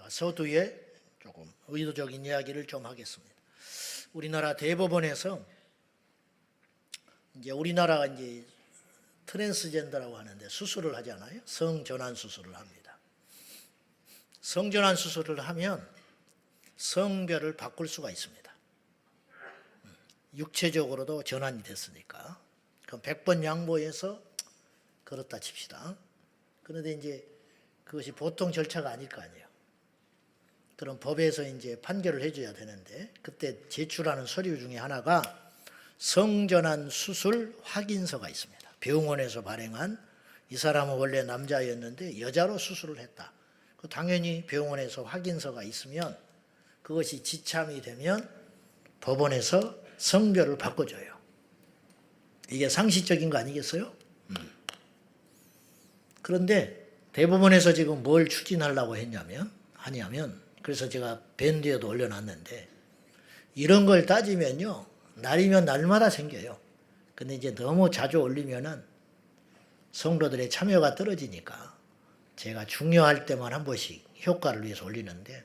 제가 서두에 조금 의도적인 이야기를 좀 하겠습니다. 우리나라 대법원에서 이제 우리나라가 이제 트랜스젠더라고 하는데 수술을 하잖아요. 성전환 수술을 합니다. 성전환 수술을 하면 성별을 바꿀 수가 있습니다. 육체적으로도 전환이 됐으니까. 그럼 100번 양보해서 그렇다 칩시다. 그런데 이제 그것이 보통 절차가 아닐 거 아니에요. 그럼 법에서 이제 판결을 해줘야 되는데 그때 제출하는 서류 중에 하나가 성전환 수술 확인서가 있습니다. 병원에서 발행한 이 사람은 원래 남자였는데 여자로 수술을 했다. 당연히 병원에서 확인서가 있으면 그것이 지참이 되면 법원에서 성별을 바꿔줘요. 이게 상식적인 거 아니겠어요? 그런데 대법원에서 지금 뭘 추진하려고 하냐면 그래서 제가 밴드에도 올려놨는데 이런 걸 따지면요. 날이면 날마다 생겨요. 근데 이제 너무 자주 올리면은 성도들의 참여가 떨어지니까 제가 중요할 때만 한 번씩 효과를 위해서 올리는데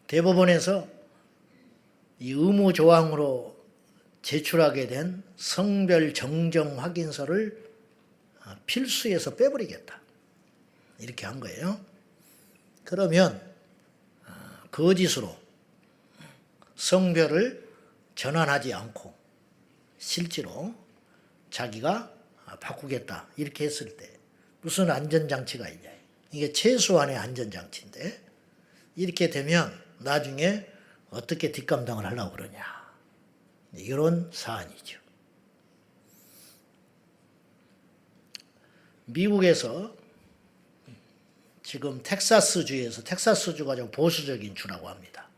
대법원에서 이 의무 조항으로 제출하게 된 성별 정정 확인서를 필수에서 빼버리겠다. 이렇게 한 거예요. 그러면 거짓으로 성별을 전환하지 않고 실제로 자기가 바꾸겠다 이렇게 했을 때 무슨 안전장치가 있냐. 이게 최소한의 안전장치인데 이렇게 되면 나중에 어떻게 뒷감당을 하려고 그러냐. 이런 사안이죠. 미국에서 지금 텍사스주에서 텍사스주가 좀 보수적인 주라고 합니다.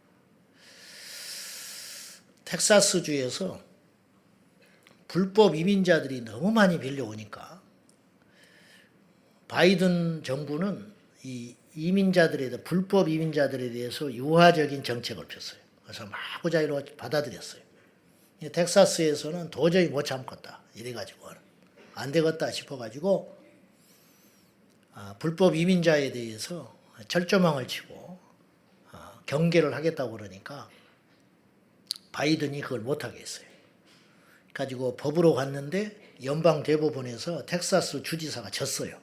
텍사스주에서 불법 이민자들이 너무 많이 밀려오니까 바이든 정부는 이 이민자들에 대해 불법 이민자들에 대해서 유화적인 정책을 폈어요. 그래서 마구자기로 받아들였어요. 텍사스에서는 도저히 못 참겠다 이래가지고 안 되겠다 싶어가지고 불법 이민자에 대해서 철조망을 치고 경계를 하겠다고 그러니까 바이든이 그걸 못하게 했어요. 가지고 법으로 갔는데 연방 대법원에서 텍사스 주지사가 졌어요.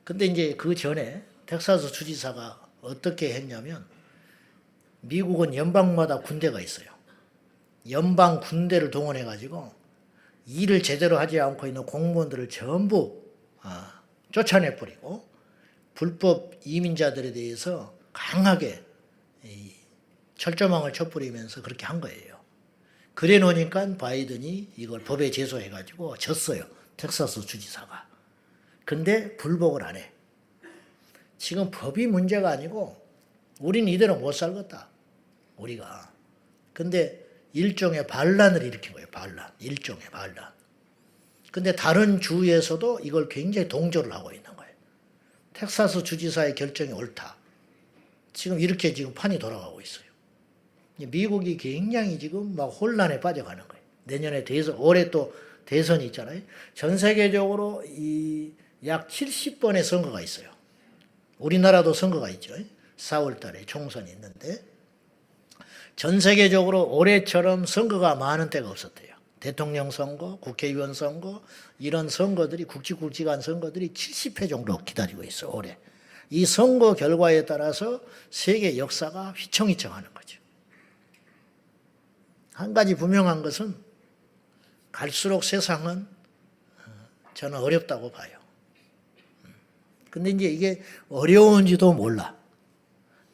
근데 이제 그 전에 텍사스 주지사가 어떻게 했냐면 미국은 연방마다 군대가 있어요. 연방 군대를 동원해 가지고 일을 제대로 하지 않고 있는 공무원들을 전부 쫓아내버리고 불법 이민자들에 대해서 강하게 철조망을 쳐버리면서 그렇게 한 거예요. 그래 놓으니까 바이든이 이걸 법에 제소해가지고 졌어요. 텍사스 주지사가. 근데 불복을 안 해. 지금 법이 문제가 아니고 우린 이대로 못 살겠다. 우리가. 근데 일종의 반란을 일으킨 거예요. 반란. 일종의 반란. 근데 다른 주에서도 이걸 굉장히 동조를 하고 있는 거예요. 텍사스 주지사의 결정이 옳다. 지금 이렇게 지금 판이 돌아가고 있어요. 미국이 굉장히 지금 막 혼란에 빠져가는 거예요. 내년에 올해 또 대선이 있잖아요. 전 세계적으로 약 70번의 선거가 있어요. 우리나라도 선거가 있죠. 4월 달에 총선이 있는데 전 세계적으로 올해처럼 선거가 많은 때가 없었대요. 대통령 선거, 국회의원 선거 이런 선거들이 굵직굵직한 선거들이 70회 정도 기다리고 있어 올해. 이 선거 결과에 따라서 세계 역사가 휘청휘청하는 거죠. 한 가지 분명한 것은 갈수록 세상은 저는 어렵다고 봐요. 근데 이제 이게 어려운지도 몰라.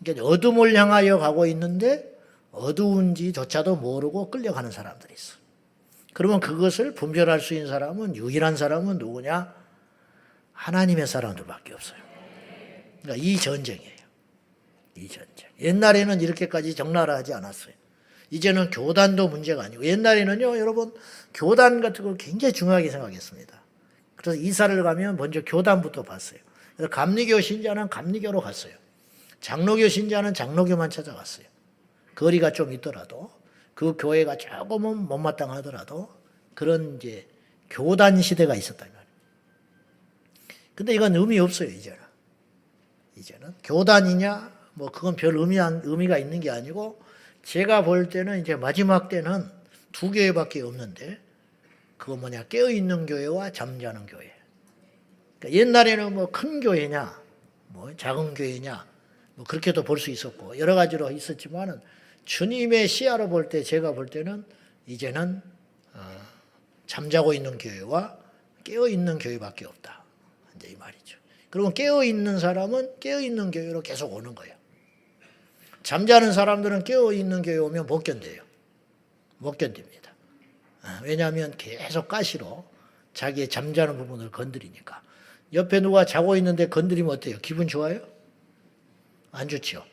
그러니까 어둠을 향하여 가고 있는데 어두운지조차도 모르고 끌려가는 사람들이 있어. 그러면 그것을 분별할 수 있는 사람은 유일한 사람은 누구냐? 하나님의 사람들밖에 없어요. 그러니까 이 전쟁이에요. 이 전쟁. 옛날에는 이렇게까지 적나라하지 않았어요. 이제는 교단도 문제가 아니고 옛날에는요 여러분 교단 같은 걸 굉장히 중요하게 생각했습니다. 그래서 이사를 가면 먼저 교단부터 봤어요. 그래서 감리교 신자는 감리교로 갔어요. 장로교 신자는 장로교만 찾아갔어요. 거리가 좀 있더라도 그 교회가 조금은 못마땅하더라도 그런 이제 교단 시대가 있었단 말이에요. 근데 이건 의미 없어요 이제는. 이제는 교단이냐 뭐 그건 별 의미가 있는 게 아니고 제가 볼 때는 이제 마지막 때는 두 교회밖에 없는데 그거 뭐냐 깨어있는 교회와 잠자는 교회. 그러니까 옛날에는 뭐 큰 교회냐 뭐 작은 교회냐 뭐 그렇게도 볼 수 있었고 여러 가지로 있었지만은 주님의 시야로 볼 때 제가 볼 때는 이제는 잠자고 있는 교회와 깨어 있는 교회밖에 없다. 이제 이 말이죠. 그러면 깨어 있는 사람은 깨어 있는 교회로 계속 오는 거예요. 잠자는 사람들은 깨어 있는 교회 오면 못 견뎌요. 못 견딥니다. 왜냐하면 계속 가시로 자기의 잠자는 부분을 건드리니까. 옆에 누가 자고 있는데 건드리면 어때요? 기분 좋아요? 안 좋죠.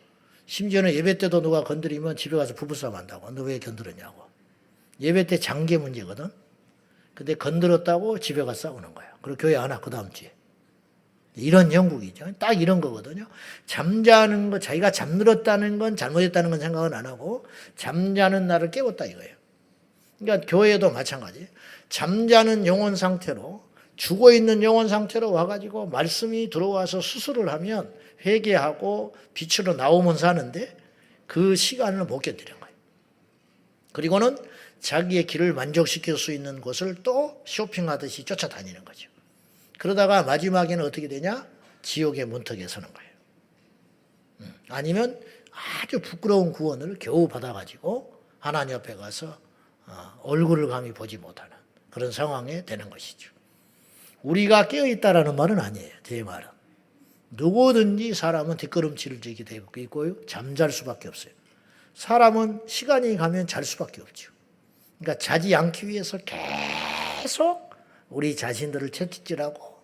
심지어는 예배 때도 누가 건드리면 집에 가서 부부싸움 한다고. 너 왜 건드렸냐고. 예배 때 장계 문제거든. 근데 건드렸다고 집에 가서 싸우는 거야. 그리고 교회 안 와, 그 다음 주에. 이런 형국이죠. 딱 이런 거거든요. 잠자는 거, 자기가 잠들었다는 건 잘못했다는 건 생각은 안 하고 잠자는 나를 깨웠다 이거예요. 그러니까 교회도 마찬가지. 잠자는 영혼 상태로 죽어 있는 영혼 상태로 와가지고 말씀이 들어와서 수술을 하면 회개하고 빛으로 나오면 사는데 그 시간을 못 견디는 거예요. 그리고는 자기의 길을 만족시킬 수 있는 곳을 또 쇼핑하듯이 쫓아다니는 거죠. 그러다가 마지막에는 어떻게 되냐? 지옥의 문턱에 서는 거예요. 아니면 아주 부끄러운 구원을 겨우 받아가지고 하나님 앞에 가서 얼굴을 감히 보지 못하는 그런 상황에 되는 것이죠. 우리가 깨어있다라는 말은 아니에요. 제 말은. 누구든지 사람은 뒷걸음질을 지게 되고 있고요. 잠잘 수밖에 없어요. 사람은 시간이 가면 잘 수밖에 없죠. 그러니까 자지 않기 위해서 계속 우리 자신들을 채찍질하고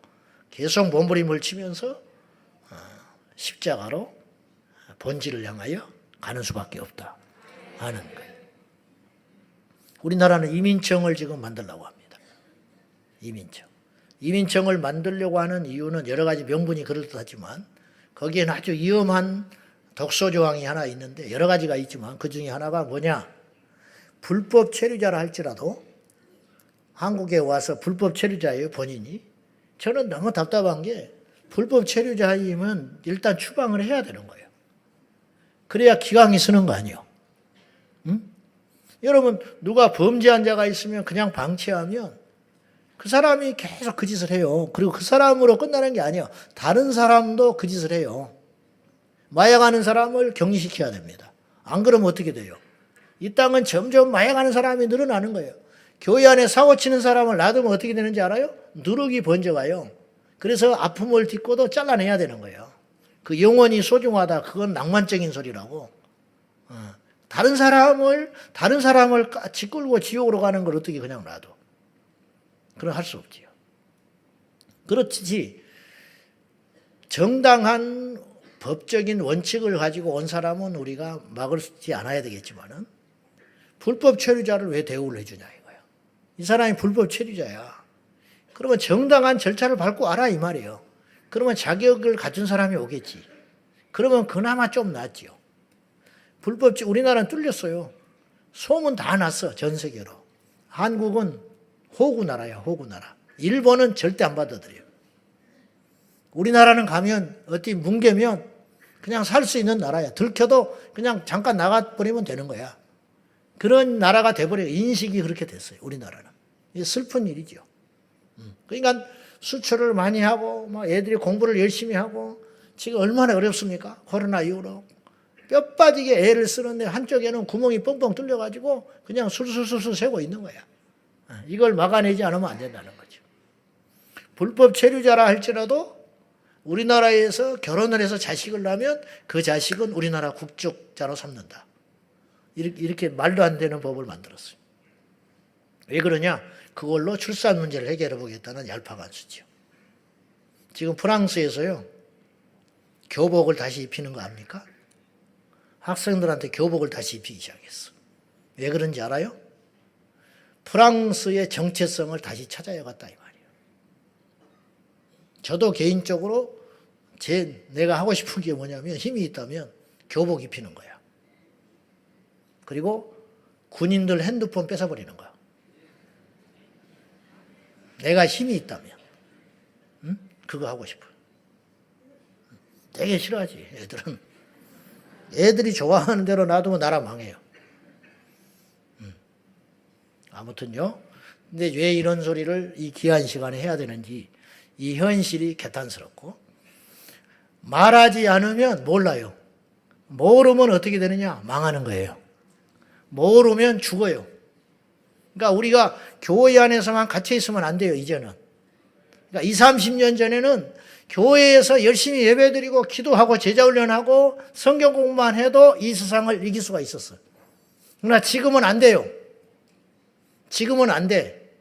계속 몸부림을 치면서 십자가로 본질을 향하여 가는 수밖에 없다 하는 거예요. 우리나라는 이민청을 지금 만들려고 합니다. 이민청을 만들려고 하는 이유는 여러 가지 명분이 그럴듯하지만 거기에는 아주 위험한 독소 조항이 하나 있는데 여러 가지가 있지만 그 중에 하나가 뭐냐? 불법 체류자라 할지라도 한국에 와서 불법 체류자예요, 본인이. 저는 너무 답답한 게 불법 체류자이면 일단 추방을 해야 되는 거예요. 그래야 기강이 서는 거 아니에요. 응? 여러분 누가 범죄한 자가 있으면 그냥 방치하면 그 사람이 계속 그 짓을 해요. 그리고 그 사람으로 끝나는 게 아니에요. 다른 사람도 그 짓을 해요. 마약하는 사람을 격리시켜야 됩니다. 안 그러면 어떻게 돼요? 이 땅은 점점 마약하는 사람이 늘어나는 거예요. 교회 안에 사고 치는 사람을 놔두면 어떻게 되는지 알아요? 누룩이 번져가요. 그래서 아픔을 딛고도 잘라내야 되는 거예요. 그 영혼이 소중하다. 그건 낭만적인 소리라고. 다른 사람을 짓끌고 지옥으로 가는 걸 어떻게 그냥 놔둬? 그럼 할 수 없지요. 그렇지. 정당한 법적인 원칙을 가지고 온 사람은 우리가 막을지 않아야 되겠지만은 불법 체류자를 왜 대우를 해주냐 이거예요. 이 사람이 불법 체류자야. 그러면 정당한 절차를 밟고 알아 이 말이에요. 그러면 자격을 갖춘 사람이 오겠지. 그러면 그나마 좀 낫지요. 우리나라는 뚫렸어요. 소문 다 났어 전 세계로. 한국은 호구나라야 호구나라. 일본은 절대 안 받아들여요. 우리나라는 가면 어디 뭉개면 그냥 살 수 있는 나라야. 들켜도 그냥 잠깐 나가버리면 되는 거야. 그런 나라가 돼버려요. 인식이 그렇게 됐어요. 우리나라는. 이게 슬픈 일이죠. 그러니까 수출을 많이 하고 애들이 공부를 열심히 하고 지금 얼마나 어렵습니까? 코로나 이후로. 뼈 빠지게 애를 쓰는데 한쪽에는 구멍이 뻥뻥 뚫려가지고 그냥 술술술술 새고 있는 거야. 이걸 막아내지 않으면 안 된다는 거죠. 불법 체류자라 할지라도 우리나라에서 결혼을 해서 자식을 낳으면 그 자식은 우리나라 국적자로 삼는다. 이렇게 말도 안 되는 법을 만들었어요. 왜 그러냐? 그걸로 출산 문제를 해결해 보겠다는 얄팍한수죠. 지금 프랑스에서요. 교복을 다시 입히는 거 압니까? 학생들한테 교복을 다시 입히기 시작했어. 왜 그런지 알아요? 프랑스의 정체성을 다시 찾아야겠다 이 말이에요. 저도 개인적으로 내가 하고 싶은 게 뭐냐면 힘이 있다면 교복 입히는 거야. 그리고 군인들 핸드폰 뺏어버리는 거야. 내가 힘이 있다면 그거 하고 싶어요. 되게 싫어하지, 애들은. 애들이 좋아하는 대로 놔두면 나라 망해요. 아무튼요. 근데 왜 이런 소리를 이 귀한 시간에 해야 되는지, 이 현실이 개탄스럽고, 말하지 않으면 몰라요. 모르면 어떻게 되느냐? 망하는 거예요. 모르면 죽어요. 그러니까 우리가 교회 안에서만 갇혀 있으면 안 돼요, 이제는. 그러니까 20, 30년 전에는 교회에서 열심히 예배드리고 기도하고 제자훈련하고 성경 공부만 해도 이 세상을 이길 수가 있었어요. 그러나 지금은 안 돼요. 지금은 안 돼.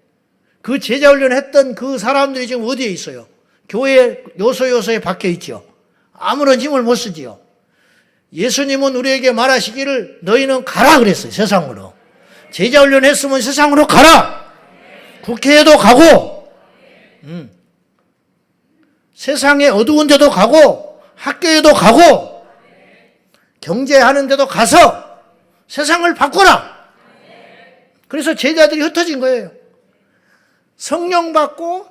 그 제자훈련 했던 그 사람들이 지금 어디에 있어요? 교회 요소요소에 박혀 있죠. 아무런 힘을 못 쓰지요. 예수님은 우리에게 말하시기를 너희는 가라 그랬어요. 세상으로. 제자훈련 했으면 세상으로 가라. 국회에도 가고 세상에 어두운 데도 가고 학교에도 가고 경제하는 데도 가서 세상을 바꾸라. 그래서 제자들이 흩어진 거예요. 성령 받고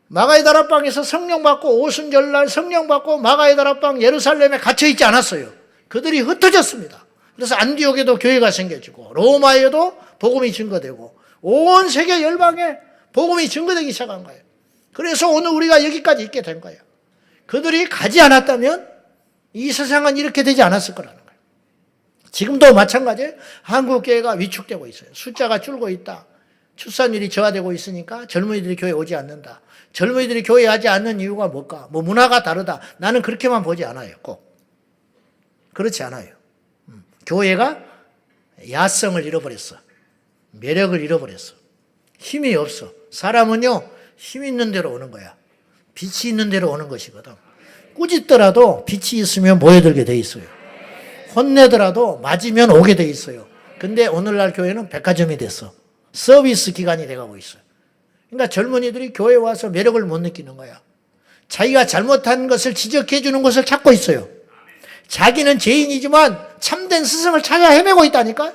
마가의 다락방에서 성령 받고 오순절날 성령 받고 마가의 다락방 예루살렘에 갇혀 있지 않았어요. 그들이 흩어졌습니다. 그래서 안디옥에도 교회가 생겨지고 로마에도 복음이 증거되고 온 세계 열방에 복음이 증거되기 시작한 거예요. 그래서 오늘 우리가 여기까지 있게 된 거예요. 그들이 가지 않았다면 이 세상은 이렇게 되지 않았을 거라는 거예요. 지금도 마찬가지예요. 한국교회가 위축되고 있어요. 숫자가 줄고 있다. 출산율이 저하되고 있으니까 젊은이들이 교회 오지 않는다. 젊은이들이 교회 하지 않는 이유가 뭘까? 뭐 문화가 다르다. 나는 그렇게만 보지 않아요. 꼭. 그렇지 않아요. 교회가 야성을 잃어버렸어. 매력을 잃어버렸어. 힘이 없어. 사람은요, 힘 있는 대로 오는 거야. 빛이 있는 대로 오는 것이거든. 꾸짖더라도 빛이 있으면 모여들게 돼 있어요. 혼내더라도 맞으면 오게 돼 있어요. 근데 오늘날 교회는 백화점이 됐어. 서비스 기관이 돼가고 있어요. 그러니까 젊은이들이 교회에 와서 매력을 못 느끼는 거야. 자기가 잘못한 것을 지적해 주는 것을 찾고 있어요. 자기는 죄인이지만 참된 스승을 찾아 헤매고 있다니까.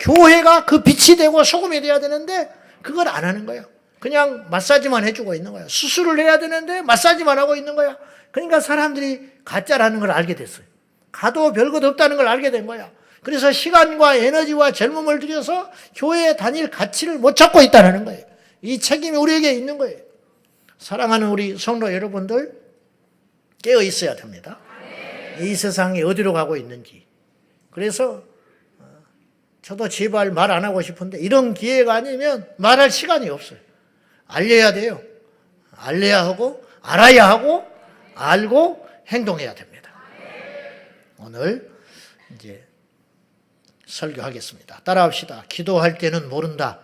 교회가 그 빛이 되고 소금이 돼야 되는데 그걸 안 하는 거예요. 그냥 마사지만 해주고 있는 거야. 수술을 해야 되는데 마사지만 하고 있는 거야. 그러니까 사람들이 가짜라는 걸 알게 됐어요. 가도 별것 없다는 걸 알게 된 거야. 그래서 시간과 에너지와 젊음을 들여서 교회에 다닐 가치를 못 찾고 있다는 거예요. 이 책임이 우리에게 있는 거예요. 사랑하는 우리 성도 여러분들, 깨어 있어야 됩니다. 이 세상이 어디로 가고 있는지. 그래서 저도 제발 말 안 하고 싶은데 이런 기회가 아니면 말할 시간이 없어요. 알려야 돼요. 알려야 하고 알아야 하고 알고 행동해야 됩니다. 오늘 이제 설교하겠습니다. 따라합시다. 기도할 때는 모른다.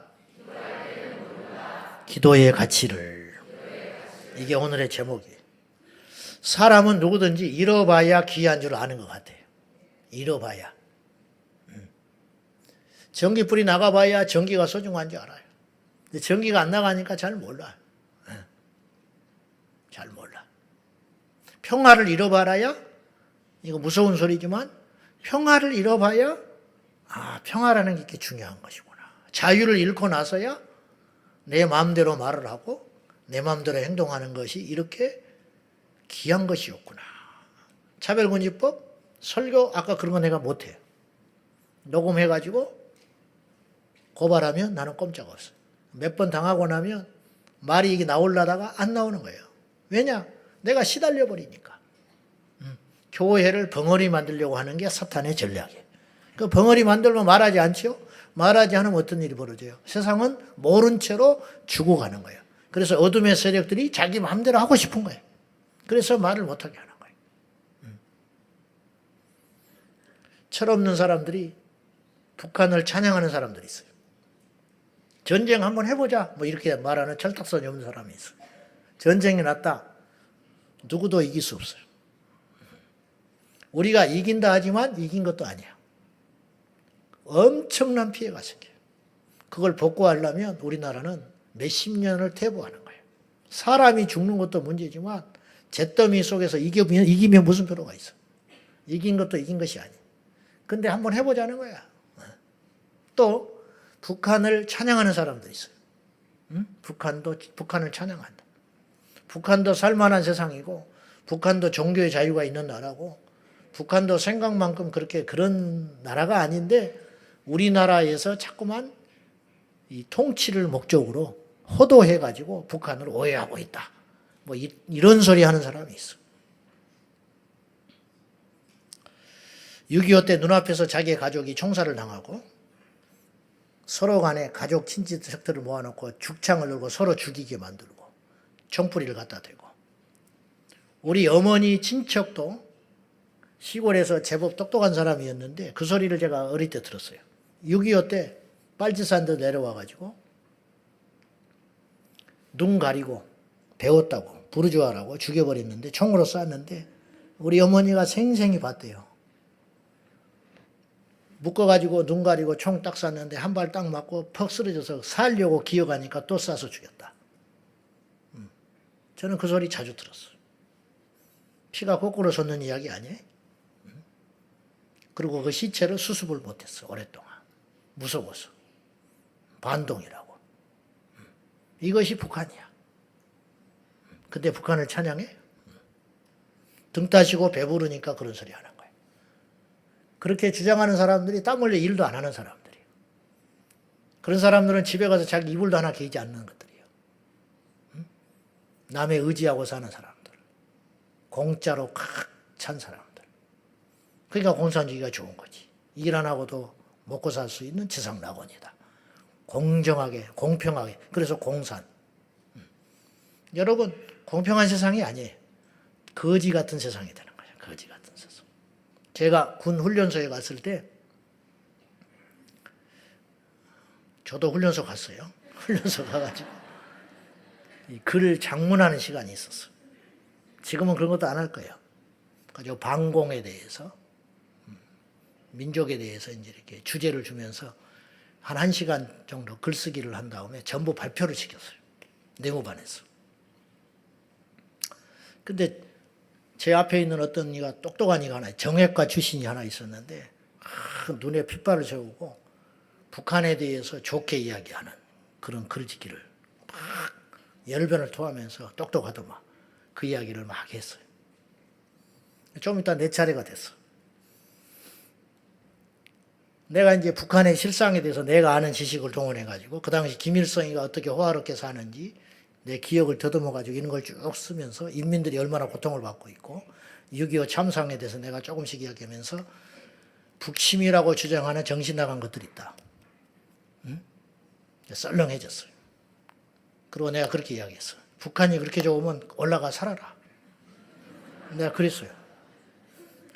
기도의 가치를. 이게 오늘의 제목이에요. 사람은 누구든지 잃어봐야 귀한 줄 아는 것 같아요. 잃어봐야. 전기불이 나가봐야 전기가 소중한 줄 알아요. 근데 전기가 안 나가니까 잘 몰라요. 잘 몰라. 평화를 잃어봐야, 이거 무서운 소리지만 평화를 잃어봐야 평화라는 게 이렇게 중요한 것이구나. 자유를 잃고 나서야 내 마음대로 말을 하고 내 마음대로 행동하는 것이 이렇게 귀한 것이었구나. 차별금지법 설교 아까 그런 거 내가 못해요. 녹음해가지고 고발하면 나는 꼼짝 없어요. 몇 번 당하고 나면 말이 이게 나오려다가 안 나오는 거예요. 왜냐? 내가 시달려 버리니까. 교회를 벙어리 만들려고 하는 게 사탄의 전략이에요. 그 벙어리 만들면 말하지 않지요? 말하지 않으면 어떤 일이 벌어져요? 세상은 모른 채로 죽어가는 거예요. 그래서 어둠의 세력들이 자기 마음대로 하고 싶은 거예요. 그래서 말을 못하게 하는 거예요. 철없는 사람들이 북한을 찬양하는 사람들이 있어요. 전쟁 한번 해보자 뭐 이렇게 말하는 철딱선이 없는 사람이 있어요. 전쟁이 났다. 누구도 이길 수 없어요. 우리가 이긴다 하지만 이긴 것도 아니야. 엄청난 피해가 생겨요. 그걸 복구하려면 우리나라는 몇십 년을 퇴보하는 거예요. 사람이 죽는 것도 문제지만 잿더미 속에서 이기면 무슨 필요가 있어. 이긴 것도 이긴 것이 아니에요. 근데 한번 해보자는 거야. 또 북한을 찬양하는 사람도 있어요. 북한을 찬양한다. 북한도 살만한 세상이고 북한도 종교의 자유가 있는 나라고 북한도 생각만큼 그렇게 그런 나라가 아닌데 우리나라에서 자꾸만 이 통치를 목적으로 호도해가지고 북한을 오해하고 있다. 뭐 이런 소리 하는 사람이 있어. 6.25 때 눈앞에서 자기의 가족이 총살을 당하고 서로 간에 가족 친지척들을 모아놓고 죽창을 들고 서로 죽이게 만들고 총뿌리를 갖다 대고 우리 어머니 친척도 시골에서 제법 똑똑한 사람이었는데 그 소리를 제가 어릴 때 들었어요. 6.25 때 빨치산도 내려와가지고 눈 가리고 배웠다고 부르주아라고 죽여버렸는데 총으로 쐈는데 우리 어머니가 생생히 봤대요. 묶어가지고 눈 가리고 총 딱 쐈는데 한 발 딱 맞고 퍽 쓰러져서 살려고 기어가니까 또 쏴서 죽였다. 저는 그 소리 자주 들었어요. 피가 거꾸로 솟는 이야기 아니에요? 그리고 그 시체를 수습을 못했어. 오랫동안. 무서워서. 반동이라고. 이것이 북한이야. 근데 북한을 찬양해? 등 따시고 배부르니까 그런 소리 하는 거예요. 그렇게 주장하는 사람들이 땀 흘려 일도 안 하는 사람들이에요. 그런 사람들은 집에 가서 자기 이불도 하나 개지 않는 것들이에요. 남의 의지하고 사는 사람들. 공짜로 칵 찬 사람들. 그러니까 공산주의가 좋은 거지. 일 안 하고도 먹고 살 수 있는 지상낙원이다. 공정하게, 공평하게. 그래서 공산. 여러분, 공평한 세상이 아니에요. 거지 같은 세상이 되는 거예요. 거지 같은 세상. 제가 군 훈련소에 갔을 때 저도 훈련소 갔어요. 훈련소 가가지고 글을 장문하는 시간이 있었어요. 지금은 그런 것도 안 할 거예요. 가지고 반공에 대해서 민족에 대해서 이제 이렇게 주제를 주면서 한 1시간 정도 글쓰기를 한 다음에 전부 발표를 시켰어요. 내무반에서. 근데 제 앞에 있는 어떤 이가 똑똑한 이가 하나, 정외과 출신이 하나 있었는데 눈에 핏발을 세우고 북한에 대해서 좋게 이야기하는 그런 글짓기를 막 열변을 토하면서 똑똑하더만 그 이야기를 막 했어요. 좀 이따 내 차례가 됐어. 내가 이제 북한의 실상에 대해서 내가 아는 지식을 동원해가지고 그 당시 김일성이가 어떻게 호화롭게 사는지 내 기억을 더듬어가지고 이런 걸 쭉 쓰면서 인민들이 얼마나 고통을 받고 있고 6.25 참상에 대해서 내가 조금씩 이야기하면서 북침이라고 주장하는 정신 나간 것들이 있다. 응? 썰렁해졌어요. 그리고 내가 그렇게 이야기했어. 북한이 그렇게 좋으면 올라가 살아라. 내가 그랬어요.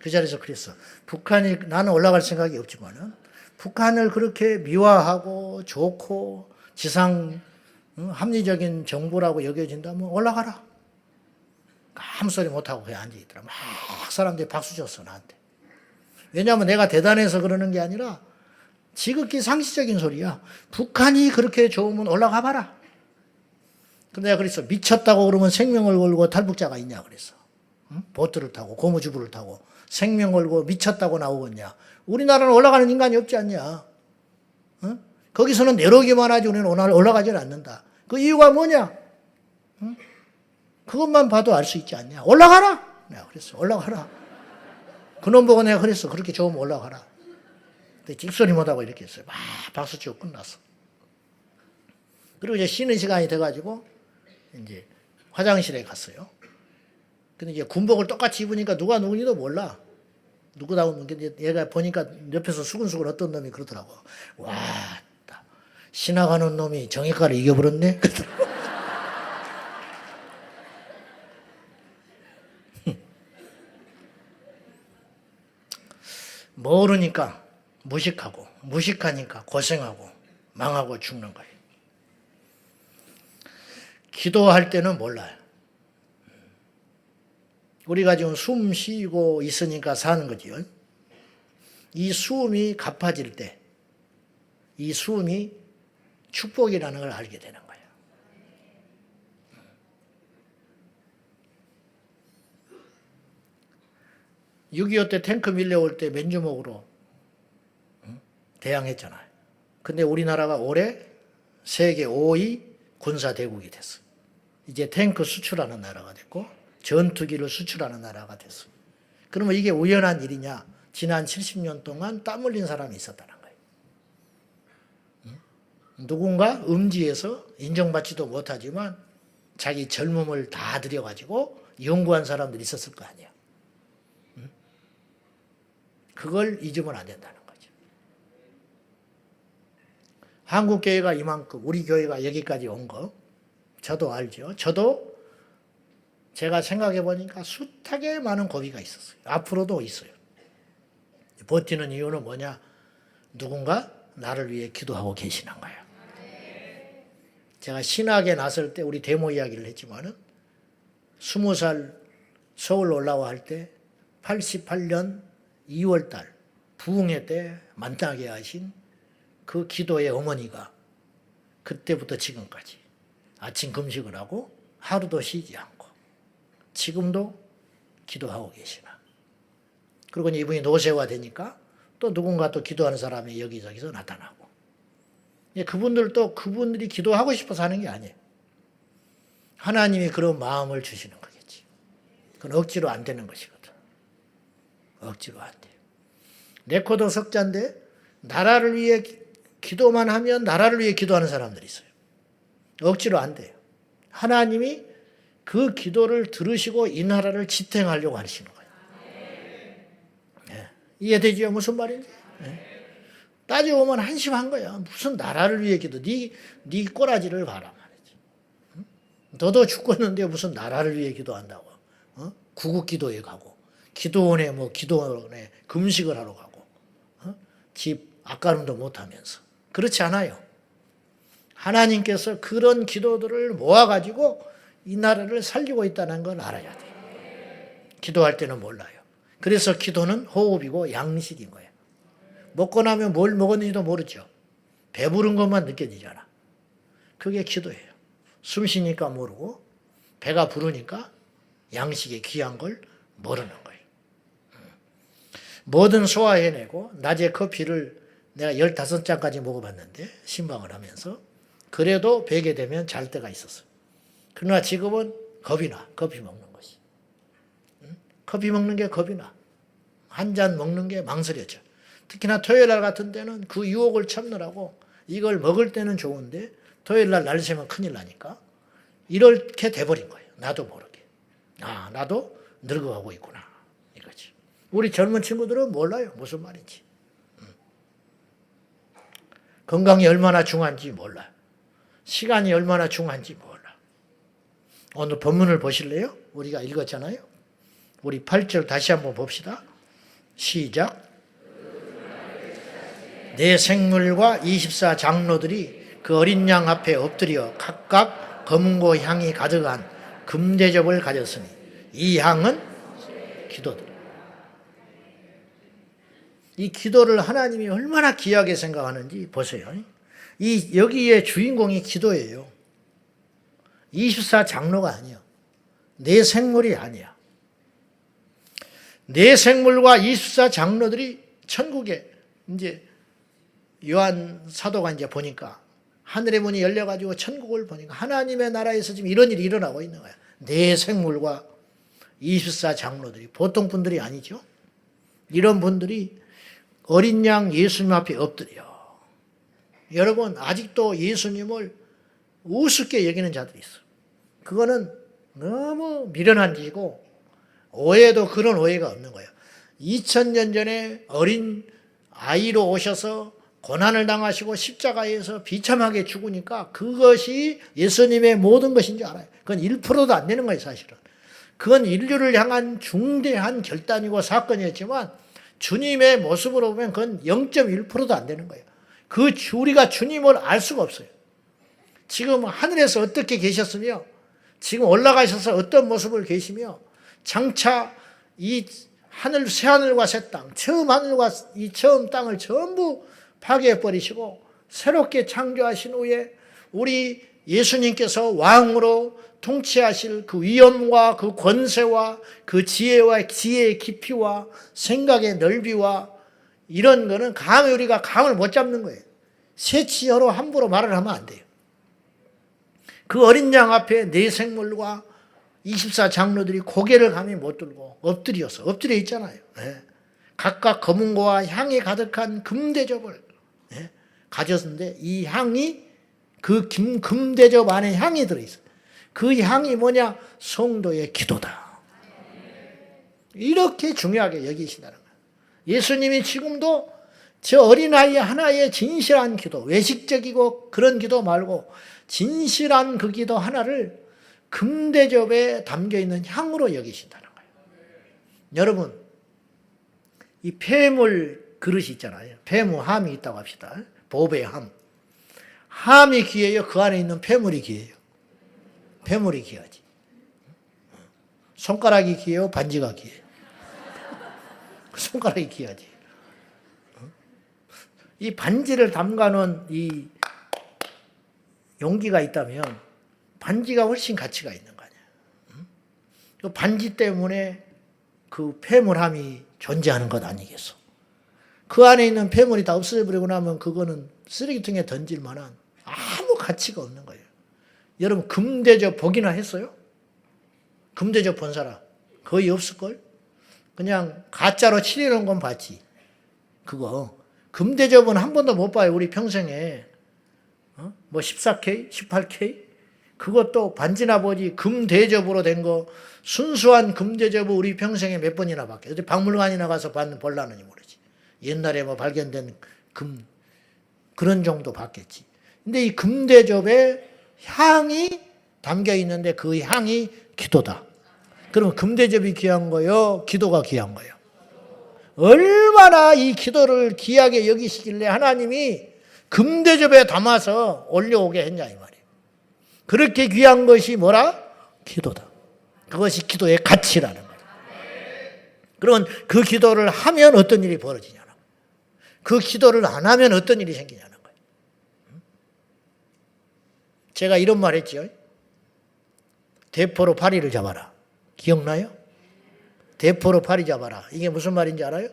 그 자리에서 그랬어. 북한이, 나는 올라갈 생각이 없지만은 북한을 그렇게 미화하고 좋고 지상 합리적인 정부라고 여겨진다면 올라가라. 아무 소리 못하고 그냥 앉아있더라. 막 사람들이 박수 쳤어, 나한테. 왜냐하면 내가 대단해서 그러는 게 아니라 지극히 상식적인 소리야. 북한이 그렇게 좋으면 올라가 봐라. 근데 내가 그랬어. 미쳤다고 그러면 생명을 걸고 탈북자가 있냐 그랬어. 응? 보트를 타고 고무주부를 타고 생명 걸고 미쳤다고 나오겠냐. 우리나라는 올라가는 인간이 없지 않냐. 응? 거기서는 내려오기만 하지 우리는 올라가지는 않는다. 그 이유가 뭐냐? 응? 그것만 봐도 알 수 있지 않냐. 올라가라. 내가 그랬어. 올라가라. 그놈 보고 내가 그랬어. 그렇게 좋으면 올라가라. 근데 찍소리 못하고 이렇게 했어요. 막 박수 치고 끝났어. 그리고 이제 쉬는 시간이 돼가지고 이제 화장실에 갔어요. 근데 이제 군복을 똑같이 입으니까 누가 누군지도 몰라. 누구 나오는데 얘가 보니까 옆에서 수근수근 어떤 놈이 그러더라고. 와, 지나가는 놈이 정예과를 이겨버렸네. 모르니까 무식하고 무식하니까 고생하고 망하고 죽는 거예요. 기도할 때는 몰라요. 우리가 지금 숨 쉬고 있으니까 사는 거지요. 이 숨이 가파질 때, 이 숨이 축복이라는 걸 알게 되는 거예요. (6.25) 때 탱크 밀려올 때 맨주먹으로 대항했잖아요. 근데 우리나라가 올해 세계 5위 군사대국이 됐어. 이제 탱크 수출하는 나라가 됐고 전투기를 수출하는 나라가 됐어요. 그러면 이게 우연한 일이냐? 지난 70년 동안 땀 흘린 사람이 있었다는 거예요. 누군가 음지에서 인정받지도 못하지만 자기 젊음을 다 들여가지고 연구한 사람들이 있었을 거 아니에요. 그걸 잊으면 안 된다는 거죠. 한국교회가 이만큼, 우리 교회가 여기까지 온 거, 저도 알죠. 저도 제가 생각해 보니까 숱하게 많은 고비가 있었어요. 앞으로도 있어요. 버티는 이유는 뭐냐? 누군가 나를 위해 기도하고 계시는 거예요. 제가 신학에 나설 때 우리 데모 이야기를 했지만은 20살 서울 올라와 할 때 88년 2월 달 부흥회 때 만나게 하신 그 기도의 어머니가 그때부터 지금까지 아침 금식을 하고 하루도 쉬지 않고 지금도 기도하고 계시나. 그리고 이분이 노쇠화 되니까 또 누군가 또 기도하는 사람이 여기저기서 나타나고. 그분들도 그분들이 기도하고 싶어서 하는 게 아니에요. 하나님이 그런 마음을 주시는 거겠지. 그건 억지로 안 되는 것이거든. 억지로 안 돼요. 레코더 석자인데 나라를 위해 기도만 하면 나라를 위해 기도하는 사람들이 있어요. 억지로 안 돼요. 하나님이 그 기도를 들으시고 이 나라를 지탱하려고 하시는 거예요. 네. 이해되죠? 무슨 말인지? 네. 따져보면 한심한 거야. 무슨 나라를 위해 기도. 네 꼬라지를 봐라 말이지. 응? 너도 죽겠는데 무슨 나라를 위해 기도한다고. 구국기도에 가고 기도원에 기도원에 금식을 하러 가고 집 앞가림도 못하면서. 그렇지 않아요. 하나님께서 그런 기도들을 모아가지고 이 나라를 살리고 있다는 걸 알아야 돼요. 기도할 때는 몰라요. 그래서 기도는 호흡이고 양식인 거예요. 먹고 나면 뭘 먹었는지도 모르죠. 배부른 것만 느껴지잖아. 그게 기도예요. 숨 쉬니까 모르고 배가 부르니까 양식의 귀한 걸 모르는 거예요. 뭐든 소화해내고 낮에 커피를 내가 15잔까지 먹어봤는데 신방을 하면서 그래도 베게 되면 잘 때가 있었어요. 그러나 지금은 겁이 나. 커피 먹는 것이. 커피 먹는 게 겁이 나. 한 잔 먹는 게 망설여져. 특히나 토요일 날 같은 때는 그 유혹을 참느라고 이걸 먹을 때는 좋은데 토요일 날 날새면 큰일 나니까 이렇게 돼버린 거예요. 나도 모르게. 아, 나도 늙어가고 있구나. 이거지. 우리 젊은 친구들은 몰라요. 무슨 말인지. 건강이 얼마나 중요한지 몰라. 시간이 얼마나 중요한지 몰라. 오늘 본문을 보실래요? 우리가 읽었잖아요. 우리 8절 다시 한번 봅시다. 시작. 내 생물과 24 장로들이 그 어린 양 앞에 엎드려 각각 검고 향이 가득한 금대접을 가졌으니 이 향은 기도들. 이 기도를 하나님이 얼마나 귀하게 생각하는지 보세요. 여기에 주인공이 기도예요. 24 장로가 아니야. 내 생물이 아니야. 내 생물과 24 장로들이 천국에 이제 요한 사도가 이제 보니까 하늘의 문이 열려가지고 천국을 보니까 하나님의 나라에서 지금 이런 일이 일어나고 있는 거야. 내 생물과 24 장로들이 보통 분들이 아니죠. 이런 분들이 어린 양 예수님 앞에 엎드려. 여러분 아직도 예수님을 우습게 여기는 자들이 있어. 그거는 너무 미련한 짓이고 오해도 그런 오해가 없는 거예요. 2000년 전에 어린 아이로 오셔서 고난을 당하시고 십자가에서 비참하게 죽으니까 그것이 예수님의 모든 것인 줄 알아요. 그건 1%도 안 되는 거예요, 사실은. 그건 인류를 향한 중대한 결단이고 사건이었지만 주님의 모습으로 보면 그건 0.1%도 안 되는 거예요. 우리가 주님을 알 수가 없어요. 지금 하늘에서 어떻게 계셨으며 지금 올라가셔서 어떤 모습을 계시며 장차 이 하늘, 새하늘과 새 땅, 처음 하늘과 이 처음 땅을 전부 파괴해버리시고 새롭게 창조하신 후에 우리 예수님께서 왕으로 통치하실 그 위엄과 그 권세와 그 지혜의 깊이와 생각의 넓이와 이런 거는 감히 우리가 감을 못 잡는 거예요. 새치어로 함부로 말을 하면 안 돼요. 그 어린 양 앞에 내 생물과 24 장로들이 고개를 감히 못 들고 엎드려 있잖아요. 예. 각각 검은고와 향이 가득한 금대접을 가졌는데 이 향이 그 금대접 안에 향이 들어있어요. 그 향이 뭐냐? 성도의 기도다. 이렇게 중요하게 여기신다는 거예요. 예수님이 지금도 저 어린아이 하나의 진실한 기도, 외식적이고 그런 기도 말고 진실한 그 기도 하나를 금대접에 담겨있는 향으로 여기신다는 거예요. 여러분, 이 폐물 그릇이 있잖아요. 폐무 함이 있다고 합시다. 보배 함. 함이 귀해요? 그 안에 있는 폐물이 귀해요? 폐물이 귀하지. 손가락이 귀해요? 반지가 귀해요? 손가락이 귀하지. 이 반지를 담가놓은 이 용기가 있다면 반지가 훨씬 가치가 있는 거 아니야. 그 반지 때문에 그 폐물함이 존재하는 것 아니겠어. 그 안에 있는 폐물이 다 없어져버리고 나면 그거는 쓰레기통에 던질 만한 아무 가치가 없는 거예요. 여러분 금대접 보기나 했어요? 금대접 본 사람 거의 없을걸? 그냥 가짜로 칠해놓은 건 봤지. 그거 금대접은 한 번도 못 봐요. 우리 평생에. 뭐 14K, 18K 그것도 반지나 보지 금대접으로 된 거 순수한 금대접을 우리 평생에 몇 번이나 봤게. 어디 박물관이나 가서 볼라는지 모르지. 옛날에 뭐 발견된 금 그런 정도 봤겠지. 근데 이 금대접에 향이 담겨 있는데 그 향이 기도다. 그럼 금대접이 귀한 거요? 기도가 귀한 거요? 얼마나 이 기도를 귀하게 여기시길래 하나님이 금대접에 담아서 올려오게 했냐 이 말이에요. 그렇게 귀한 것이 뭐라? 기도다. 그것이 기도의 가치라는 거예요. 그러면 그 기도를 하면 어떤 일이 벌어지냐는 거예요. 그 기도를 안 하면 어떤 일이 생기냐는 거예요. 제가 이런 말 했죠. 대포로 파리를 잡아라. 기억나요? 대포로 파리 잡아라. 이게 무슨 말인지 알아요?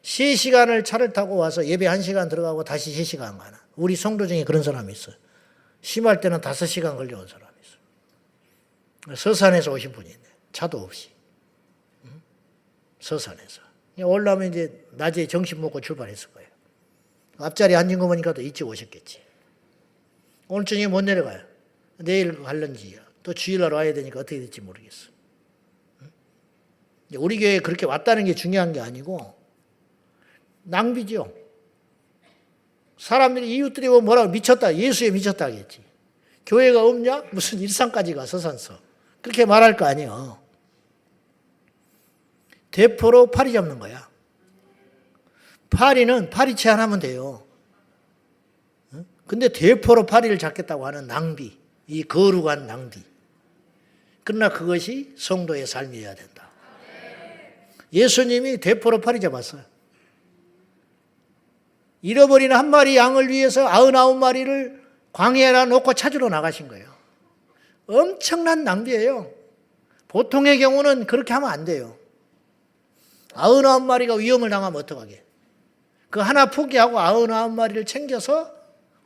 3시간을 차를 타고 와서 예배 1시간 들어가고 다시 3시간 가나. 우리 성도 중에 그런 사람이 있어요. 심할 때는 5시간 걸려온 사람이 있어요. 서산에서 오신 분이 있네. 차도 없이. 서산에서. 올라오면 이제 낮에 점심 먹고 출발했을 거예요. 앞자리에 앉은 거 보니까 또 일찍 오셨겠지. 오늘 저녁에 못 내려가요. 내일 갈런지 또 주일날 와야 되니까 어떻게 될지 모르겠어. 우리 교회에 그렇게 왔다는 게 중요한 게 아니고 낭비죠. 사람들이 이웃들이 뭐라고 미쳤다. 예수에 미쳤다 하겠지. 교회가 없냐? 무슨 일산까지 가 서산서. 그렇게 말할 거 아니에요. 대포로 파리 잡는 거야. 파리는 파리채 하나면 돼요. 근데 대포로 파리를 잡겠다고 하는 낭비. 이 거룩한 낭비. 그러나 그것이 성도의 삶이어야 된다. 예수님이 대포로 파리 잡았어요. 잃어버린 한 마리 양을 위해서 99마리를 광야에다 놓고 찾으러 나가신 거예요. 엄청난 낭비예요. 보통의 경우는 그렇게 하면 안 돼요. 99마리가 위험을 당하면 어떡하게. 그 하나 포기하고 99마리를 챙겨서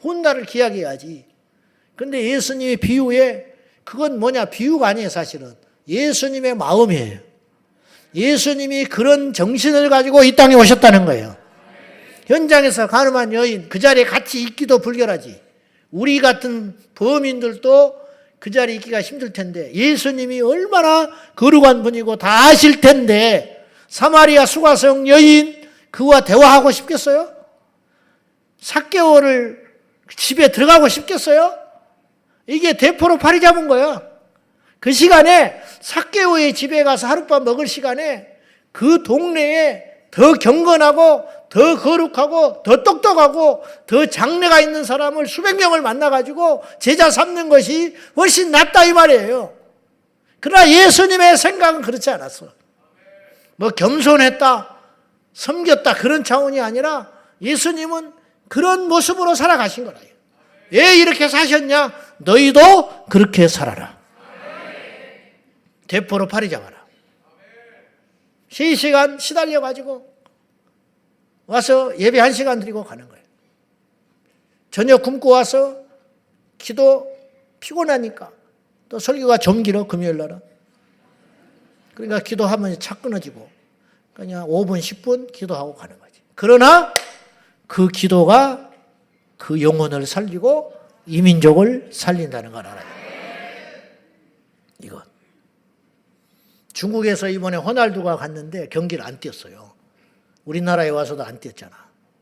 훗날을 기약해야지. 근데 예수님의 비유에 그건 뭐냐? 비유가 아니에요 사실은. 예수님의 마음이에요. 예수님이 그런 정신을 가지고 이 땅에 오셨다는 거예요. 현장에서 가늠한 여인 그 자리에 같이 있기도 불결하지. 우리 같은 범인들도 그 자리에 있기가 힘들 텐데 예수님이 얼마나 거룩한 분이고 다 아실 텐데 사마리아 수가성 여인 그와 대화하고 싶겠어요? 삭개오를 집에 들어가고 싶겠어요? 이게 대포로 파리 잡은 거야. 그 시간에 삭개오의 집에 가서 하룻밤 먹을 시간에 그 동네에 더 경건하고 더 거룩하고 더 똑똑하고 더 장래가 있는 사람을 수백 명을 만나가지고 제자 삼는 것이 훨씬 낫다 이 말이에요. 그러나 예수님의 생각은 그렇지 않았어. 뭐 겸손했다, 섬겼다 그런 차원이 아니라 예수님은 그런 모습으로 살아가신 거라요. 왜 이렇게 사셨냐? 너희도 그렇게 살아라. 대포로 파리 잡아라. 3시간 시달려가지고 와서 예배 1시간 드리고 가는 거예요. 저녁 굶고 와서 기도 피곤하니까 또 설교가 좀 길어, 금요일 날은. 그러니까 기도하면 착 끊어지고 그냥 5분, 10분 기도하고 가는 거지. 그러나 그 기도가 그 영혼을 살리고 이민족을 살린다는 걸 알아요. 이건. 중국에서 이번에 호날두가 갔는데 경기를 안 뛰었어요. 우리나라에 와서도 안 뛰었잖아.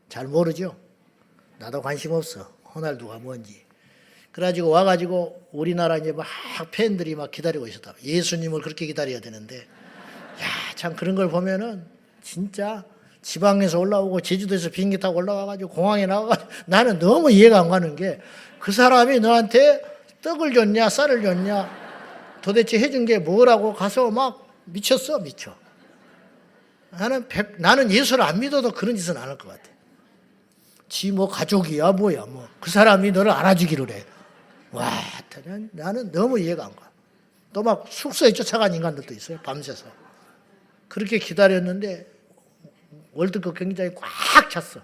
잘 모르죠? 나도 관심 없어. 호날두가 뭔지. 그래가지고 와가지고 우리나라 이제 막 팬들이 막 기다리고 있었다. 예수님을 그렇게 기다려야 되는데, 야, 참 그런 걸 보면은 진짜 지방에서 올라오고 제주도에서 비행기 타고 올라와가지고 공항에 나와가지고 나는 너무 이해가 안 가는 게 그 사람이 너한테 떡을 줬냐, 쌀을 줬냐, 도대체 해준 게 뭐라고 가서 막 미쳤어, 미쳐. 나는 예수를 안 믿어도 그런 짓은 안 할 것 같아. 지 뭐 가족이야, 뭐야, 뭐. 그 사람이 너를 알아주기를 해. 와, 나는 너무 이해가 안 가. 또 막 숙소에 쫓아간 인간들도 있어요, 밤새서. 그렇게 기다렸는데 월드컵 경기장이 꽉 찼어.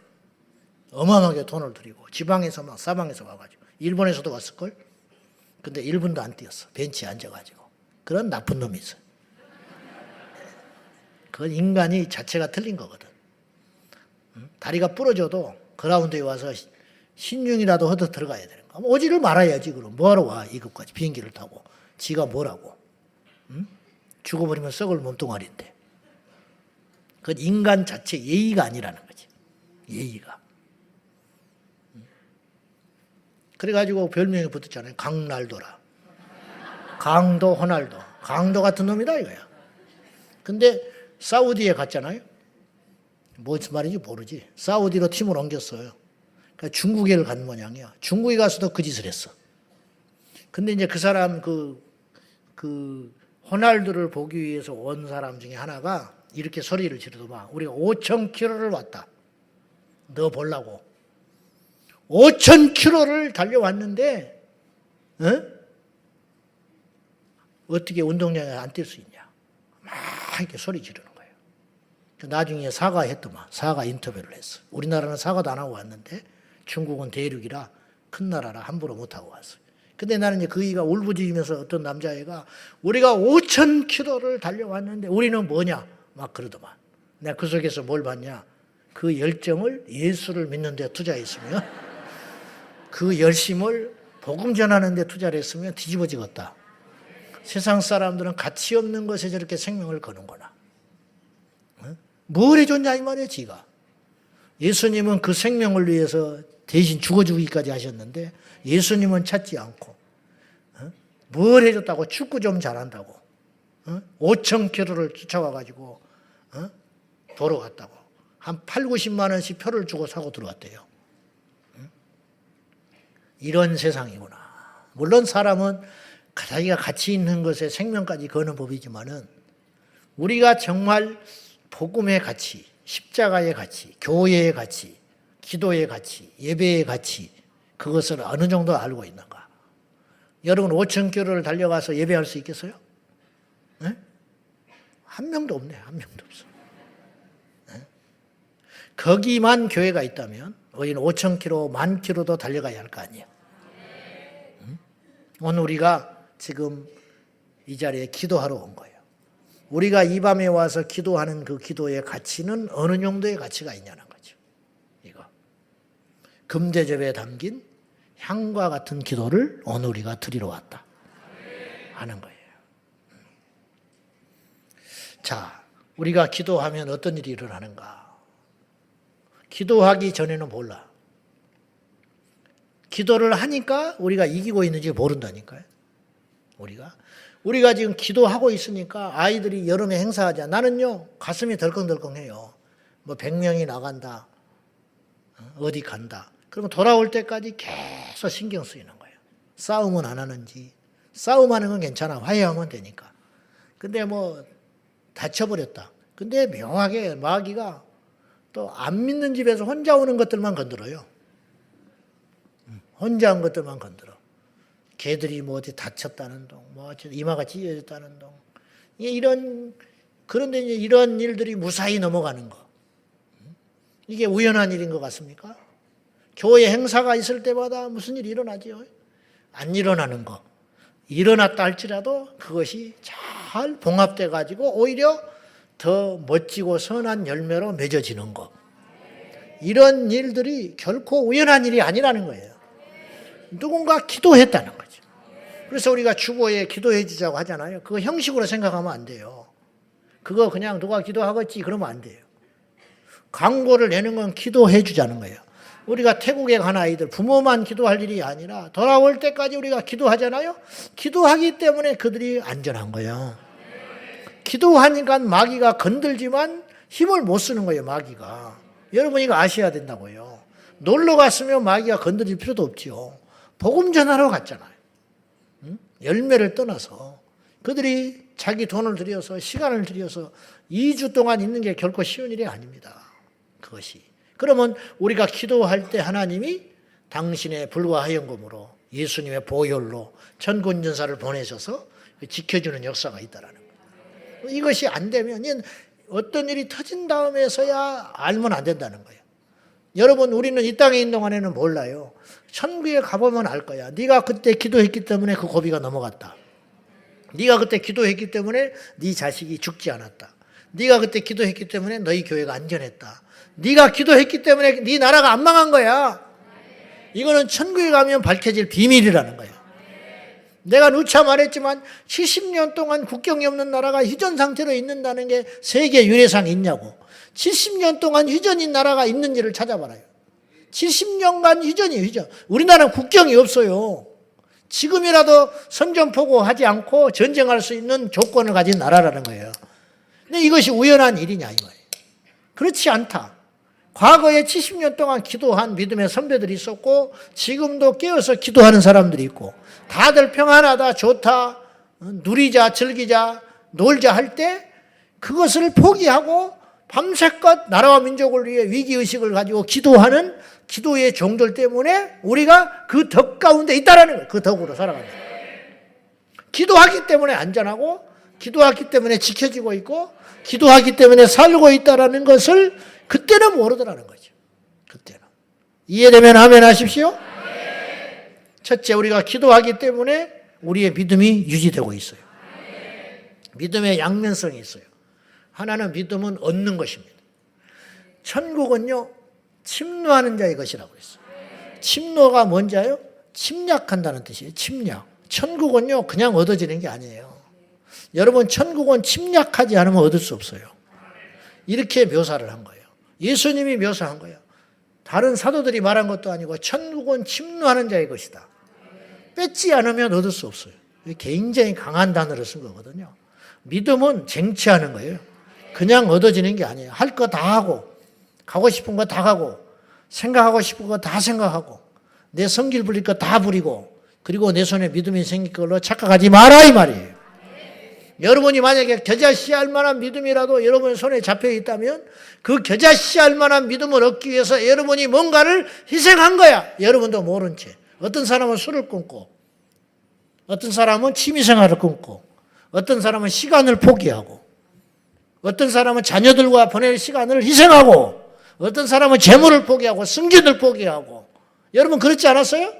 어마어마하게 돈을 들이고 지방에서 막 사방에서 와가지고 일본에서도 왔을걸. 근데 1분도 안 뛰었어. 벤치에 앉아가지고. 그런 나쁜 놈이 있어. 그건 인간이 자체가 틀린 거거든. 다리가 부러져도 그라운드에 와서 신용이라도 얻어 들어가야 되는 거야. 오지를 말아야지. 그럼 뭐하러 와 이것까지 비행기를 타고. 지가 뭐라고. 죽어버리면 썩을 몸뚱아리인데. 그건 인간 자체 예의가 아니라는 거지. 예의가. 그래가지고 별명이 붙었잖아요. 강날도라. 강도 호날두. 강도 같은 놈이다 이거야. 근데 사우디에 갔잖아요. 무슨 말인지 모르지. 사우디로 팀을 옮겼어요. 그러니까 중국에를 간 모양이야. 중국에 가서도 그 짓을 했어. 근데 이제 그 사람 그 호날두를 보기 위해서 온 사람 중에 하나가 이렇게 소리를 지르더만 우리가 5,000km를 왔다. 너 보려고. 5,000km를 달려왔는데 어떻게 운동량에 안 뛸 수 있냐. 막 이렇게 소리 지르는 거예요. 나중에 사과했더만. 사과 인터뷰를 했어. 우리나라는 사과도 안 하고 왔는데 중국은 대륙이라 큰 나라라 함부로 못하고 왔어요. 근데 나는 이제 그이가 울부짖으면서 어떤 남자애가 우리가 5,000km를 달려왔는데 우리는 뭐냐. 막 그러더만. 내가 그 속에서 뭘 봤냐. 그 열정을 예수를 믿는 데 투자했으면 그 열심을 복음 전하는 데 투자를 했으면 뒤집어지겠다. 세상 사람들은 가치 없는 것에 저렇게 생명을 거는구나. 뭘 해줬냐 이 말이에요 지가. 예수님은 그 생명을 위해서 대신 죽어주기까지 하셨는데 예수님은 찾지 않고 뭘 해줬다고 축구 좀 잘한다고 5,000km를 쫓아와가지고 보러 갔다고 한 8, 90만 원씩 표를 주고 사고 들어왔대요. 이런 세상이구나. 물론 사람은 자기가 가치 있는 것에 생명까지 거는 법이지만은 우리가 정말 복음의 가치, 십자가의 가치, 교회의 가치, 기도의 가치, 예배의 가치 그것을 어느 정도 알고 있는가? 여러분 5,000km를 달려가서 예배할 수 있겠어요? 네? 한 명도 없네. 한 명도 없어. 네? 거기만 교회가 있다면 우리는 5,000km, 10,000km도 달려가야 할 거 아니에요. 오늘 우리가 지금 이 자리에 기도하러 온 거예요. 우리가 이 밤에 와서 기도하는 그 기도의 가치는 어느 정도의 가치가 있냐는 거죠. 이거. 금대접에 담긴 향과 같은 기도를 오늘 우리가 드리러 왔다 하는 거예요. 자, 우리가 기도하면 어떤 일이 일어나는가? 기도하기 전에는 몰라. 기도를 하니까 우리가 이기고 있는지 모른다니까요. 우리가 지금 기도하고 있으니까 아이들이 여름에 행사하자. 나는요 가슴이 덜컹덜컹해요. 뭐 100명이 나간다. 어디 간다. 그러면 돌아올 때까지 계속 신경 쓰이는 거예요. 싸움은 안 하는지. 싸움하는 건 괜찮아. 화해하면 되니까. 근데 뭐 다쳐버렸다. 근데 묘하게 마귀가 또 안 믿는 집에서 혼자 오는 것들만 건드려요. 혼자 한 것들만 건드려. 개들이 뭐 어디 다쳤다는 동, 뭐 이마가 찢어졌다는 동. 그런데 이제 이런 일들이 무사히 넘어가는 거. 이게 우연한 일인 것 같습니까? 교회 행사가 있을 때마다 무슨 일이 일어나죠? 안 일어나는 거. 일어났다 할지라도 그것이 잘 봉합돼 가지고 오히려 더 멋지고 선한 열매로 맺어지는 것. 이런 일들이 결코 우연한 일이 아니라는 거예요. 누군가 기도했다는 거죠. 그래서 우리가 주보에 기도해 주자고 하잖아요. 그거 형식으로 생각하면 안 돼요. 그거 그냥 누가 기도하겠지 그러면 안 돼요. 광고를 내는 건 기도해 주자는 거예요. 우리가 태국에 간 아이들 부모만 기도할 일이 아니라 돌아올 때까지 우리가 기도하잖아요. 기도하기 때문에 그들이 안전한 거예요. 기도하니까 마귀가 건들지만 힘을 못 쓰는 거예요. 마귀가. 여러분 이거 아셔야 된다고요. 놀러 갔으면 마귀가 건드릴 필요도 없지요. 복음 전하러 갔잖아요. 열매를 떠나서 그들이 자기 돈을 들여서 시간을 들여서 2주 동안 있는 게 결코 쉬운 일이 아닙니다. 그것이. 그러면 우리가 기도할 때 하나님이 당신의 불과 하영금으로 예수님의 보혈로 천군전사를 보내셔서 지켜주는 역사가 있다라는 거예요. 이것이 안 되면 어떤 일이 터진 다음에서야 알면 안 된다는 거예요. 여러분 우리는 이 땅에 있는 동안에는 몰라요. 천국에 가보면 알 거야. 네가 그때 기도했기 때문에 그 고비가 넘어갔다. 네가 그때 기도했기 때문에 네 자식이 죽지 않았다. 네가 그때 기도했기 때문에 너희 교회가 안전했다. 네가 기도했기 때문에 네 나라가 안 망한 거야. 이거는 천국에 가면 밝혀질 비밀이라는 거예요. 내가 누차 말했지만 70년 동안 국경이 없는 나라가 휴전 상태로 있는다는 게 세계 유례상이 있냐고. 70년 동안 휴전인 나라가 있는지를 찾아봐라요. 70년간 휴전이에요. 휴전. 우리나라는 국경이 없어요. 지금이라도 선전포고하지 않고 전쟁할 수 있는 조건을 가진 나라라는 거예요. 근데 이것이 우연한 일이냐 이 말이에요. 그렇지 않다. 과거에 70년 동안 기도한 믿음의 선배들이 있었고 지금도 깨어서 기도하는 사람들이 있고 다들 평안하다 좋다 누리자 즐기자 놀자 할 때 그것을 포기하고 밤새껏 나라와 민족을 위해 위기의식을 가지고 기도하는 기도의 종들 때문에 우리가 그 덕 가운데 있다라는 거예요. 그 덕으로 살아간다. 기도하기 때문에 안전하고 기도하기 때문에 지켜지고 있고 기도하기 때문에 살고 있다라는 것을 그때는 모르더라는 거죠. 그때는. 이해되면 아멘 하십시오. 첫째, 우리가 기도하기 때문에 우리의 믿음이 유지되고 있어요. 믿음의 양면성이 있어요. 하나는 믿음은 얻는 것입니다. 천국은요, 침노하는 자의 것이라고 했어요. 침노가 뭔지요? 침략한다는 뜻이에요. 침략. 천국은요, 그냥 얻어지는 게 아니에요. 여러분, 천국은 침략하지 않으면 얻을 수 없어요. 이렇게 묘사를 한 거예요. 예수님이 묘사한 거예요. 다른 사도들이 말한 것도 아니고 천국은 침노하는 자의 것이다. 뺏지 않으면 얻을 수 없어요. 굉장히 강한 단어를 쓴 거거든요. 믿음은 쟁취하는 거예요. 그냥 얻어지는 게 아니에요. 할 거 다 하고 가고 싶은 거 다 가고 생각하고 싶은 거 다 생각하고 내 성질 부릴 거 다 부리고 그리고 내 손에 믿음이 생길 걸로 착각하지 마라 이 말이에요. 여러분이 만약에 겨자씨알 만한 믿음이라도 여러분 손에 잡혀 있다면 그 겨자씨알 만한 믿음을 얻기 위해서 여러분이 뭔가를 희생한 거야. 여러분도 모른 채. 어떤 사람은 술을 끊고 어떤 사람은 취미생활을 끊고 어떤 사람은 시간을 포기하고 어떤 사람은 자녀들과 보낼 시간을 희생하고 어떤 사람은 재물을 포기하고 승진을 포기하고 여러분 그렇지 않았어요?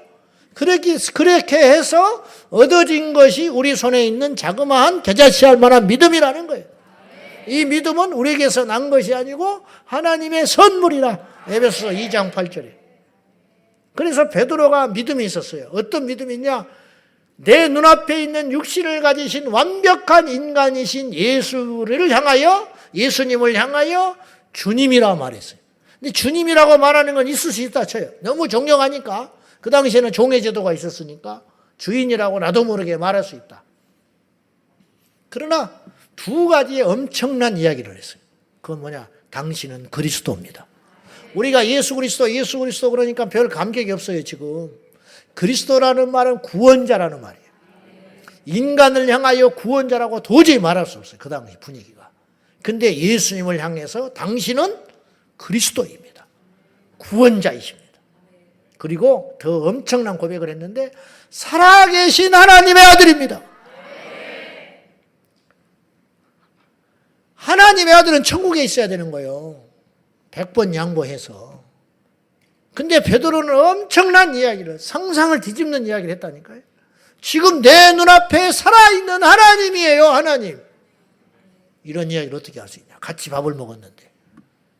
그렇게 해서 얻어진 것이 우리 손에 있는 자그마한 겨자씨알 만한 믿음이라는 거예요. 이 믿음은 우리에게서 난 것이 아니고 하나님의 선물이라. 에베소서 2장 8절에. 그래서 베드로가 믿음이 있었어요. 어떤 믿음이 있냐? 내 눈앞에 있는 육신을 가지신 완벽한 인간이신 예수를 향하여 예수님을 향하여 주님이라 말했어요. 근데 주님이라고 말하는 건 있을 수 있다 쳐요. 너무 존경하니까. 그 당시에는 종의 제도가 있었으니까 주인이라고 나도 모르게 말할 수 있다. 그러나 두 가지의 엄청난 이야기를 했어요. 그건 뭐냐? 당신은 그리스도입니다. 우리가 예수 그리스도 그러니까 별 감격이 없어요 지금. 그리스도라는 말은 구원자라는 말이에요. 인간을 향하여 구원자라고 도저히 말할 수 없어요. 그 당시 분위기가. 근데 예수님을 향해서 당신은 그리스도입니다. 구원자이십니다. 그리고 더 엄청난 고백을 했는데 살아계신 하나님의 아들입니다. 하나님의 아들은 천국에 있어야 되는 거예요. 100번 양보해서. 근데 베드로는 엄청난 이야기를 상상을 뒤집는 이야기를 했다니까요. 지금 내 눈앞에 살아있는 하나님이에요, 하나님. 이런 이야기를 어떻게 할 수 있냐. 같이 밥을 먹었는데,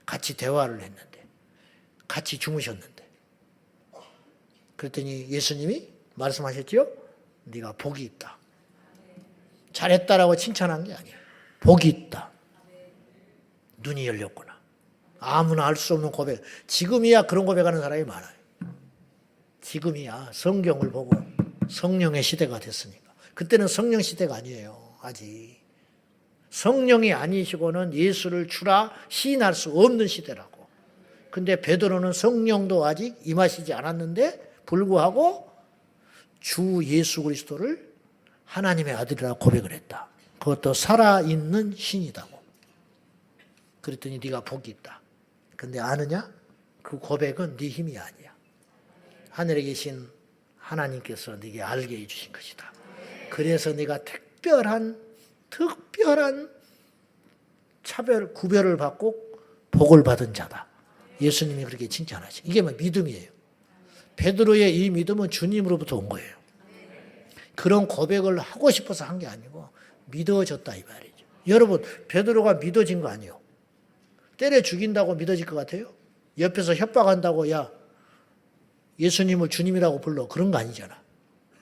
같이 대화를 했는데, 같이 주무셨는데. 그랬더니 예수님이 말씀하셨죠? 네가 복이 있다. 잘했다라고 칭찬한 게 아니에요. 복이 있다. 눈이 열렸구나. 아무나 알 수 없는 고백. 지금이야 그런 고백하는 사람이 많아요. 지금이야 성경을 보고 성령의 시대가 됐으니까. 그때는 성령 시대가 아니에요. 아직. 성령이 아니시고는 예수를 주라 시인할 수 없는 시대라고. 근데 베드로는 성령도 아직 임하시지 않았는데 불구하고 주 예수 그리스도를 하나님의 아들이라고 고백을 했다. 그것도 살아있는 신이다고. 그랬더니 네가 복이 있다. 근데 아느냐? 그 고백은 네 힘이 아니야. 하늘에 계신 하나님께서 네게 알게 해주신 것이다. 그래서 네가 특별한 차별, 구별을 받고 복을 받은 자다. 예수님이 그렇게 칭찬하시. 이게 뭐 믿음이에요. 베드로의 이 믿음은 주님으로부터 온 거예요. 그런 고백을 하고 싶어서 한 게 아니고 믿어졌다 이 말이죠. 여러분, 베드로가 믿어진 거 아니에요. 때려 죽인다고 믿어질 것 같아요? 옆에서 협박한다고 야 예수님을 주님이라고 불러. 그런 거 아니잖아.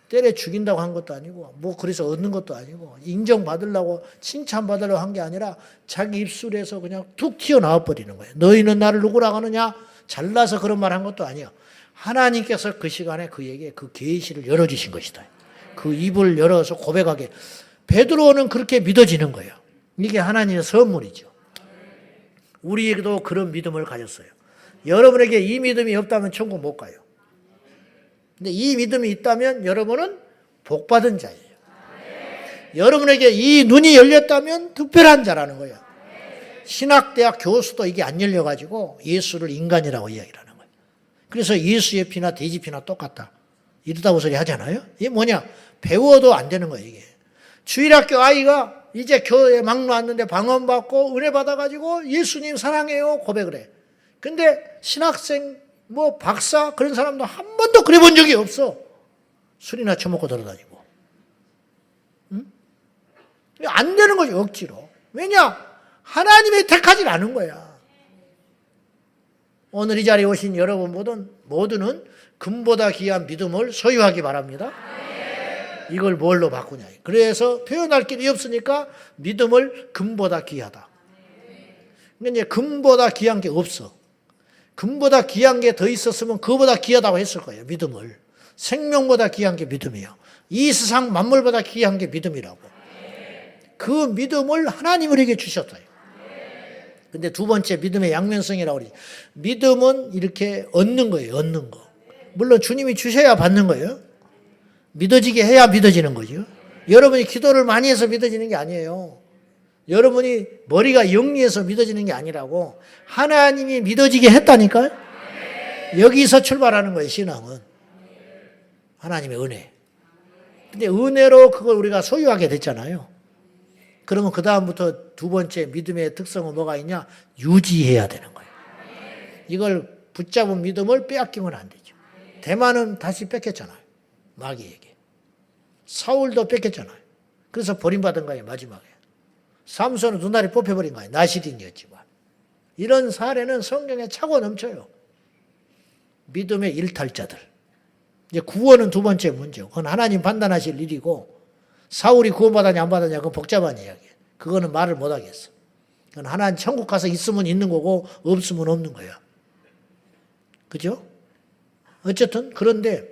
때려 죽인다고 한 것도 아니고 뭐 그래서 얻는 것도 아니고 인정받으려고 칭찬받으려고 한 게 아니라 자기 입술에서 그냥 툭 튀어나와 버리는 거예요. 너희는 나를 누구라고 하느냐? 잘나서 그런 말 한 것도 아니에요. 하나님께서 그 시간에 그에게 그 계시를 열어주신 것이다. 그 입을 열어서 고백하게. 베드로는 그렇게 믿어지는 거예요. 이게 하나님의 선물이죠. 우리에게도 그런 믿음을 가졌어요. 여러분에게 이 믿음이 없다면 천국 못 가요. 근데 이 믿음이 있다면 여러분은 복받은 자예요. 여러분에게 이 눈이 열렸다면 특별한 자라는 거예요. 신학대학 교수도 이게 안 열려가지고 예수를 인간이라고 이야기를 하는 거예요. 그래서 예수의 피나 돼지 피나 똑같다. 이러다고 소리 하잖아요. 이게 뭐냐? 배워도 안 되는 거예요, 이게. 주일학교 아이가 이제 교회에 막 나왔는데 방언받고 은혜 받아가지고 예수님 사랑해요 고백을 해. 근데 신학생 뭐 박사 그런 사람도 한 번도 그래 본 적이 없어. 술이나 처먹고 돌아다니고. 응? 안 되는 거죠, 억지로. 왜냐? 하나님이 택하지 않은 거야. 오늘 이 자리에 오신 여러분 모두는 금보다 귀한 믿음을 소유하기 바랍니다. 이걸 뭘로 바꾸냐. 그래서 표현할 길이 없으니까 믿음을 금보다 귀하다. 근데 이제 금보다 귀한 게 없어. 금보다 귀한 게 더 있었으면 그보다 귀하다고 했을 거예요. 믿음을. 생명보다 귀한 게 믿음이에요. 이 세상 만물보다 귀한 게 믿음이라고. 그 믿음을 하나님 우리에게 주셨어요. 근데 두 번째 믿음의 양면성이라고 그러지. 믿음은 이렇게 얻는 거예요. 얻는 거. 물론 주님이 주셔야 받는 거예요. 믿어지게 해야 믿어지는 거죠. 여러분이 기도를 많이 해서 믿어지는 게 아니에요. 여러분이 머리가 영리해서 믿어지는 게 아니라고 하나님이 믿어지게 했다니까요. 여기서 출발하는 거예요, 신앙은. 하나님의 은혜. 근데 은혜로 그걸 우리가 소유하게 됐잖아요. 그러면 그 다음부터 두 번째 믿음의 특성은 뭐가 있냐? 유지해야 되는 거예요. 이걸 붙잡은 믿음을 빼앗기면 안 되죠. 대만은 다시 뺏겼잖아요. 마귀에게. 사울도 뺏겼잖아요. 그래서 버림받은 거예요, 마지막에. 삼손은 눈알이 뽑혀버린 거예요. 나시린이었지만. 이런 사례는 성경에 차고 넘쳐요. 믿음의 일탈자들. 이제 구원은 두 번째 문제고, 그건 하나님 판단하실 일이고, 사울이 구원받았냐 안 받았냐 그건 복잡한 이야기예요. 그거는 말을 못 하겠어. 그건 하나님 천국 가서 있으면 있는 거고 없으면 없는 거야. 그죠? 어쨌든 그런데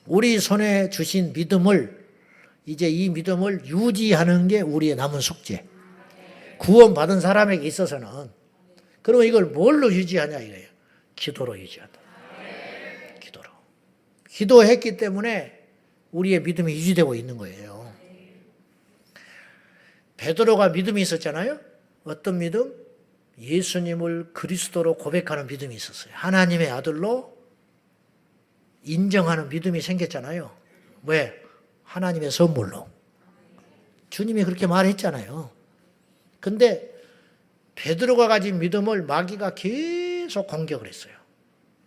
우리 손에 주신 믿음을 이제 이 믿음을 유지하는 게 우리의 남은 숙제. 구원받은 사람에게 있어서는 그러면 이걸 뭘로 유지하냐 이거예요. 기도로 유지한다. 기도로. 기도했기 때문에 우리의 믿음이 유지되고 있는 거예요. 베드로가 믿음이 있었잖아요. 어떤 믿음? 예수님을 그리스도로 고백하는 믿음이 있었어요. 하나님의 아들로 인정하는 믿음이 생겼잖아요. 왜? 하나님의 선물로. 주님이 그렇게 말했잖아요. 근데 베드로가 가진 믿음을 마귀가 계속 공격을 했어요.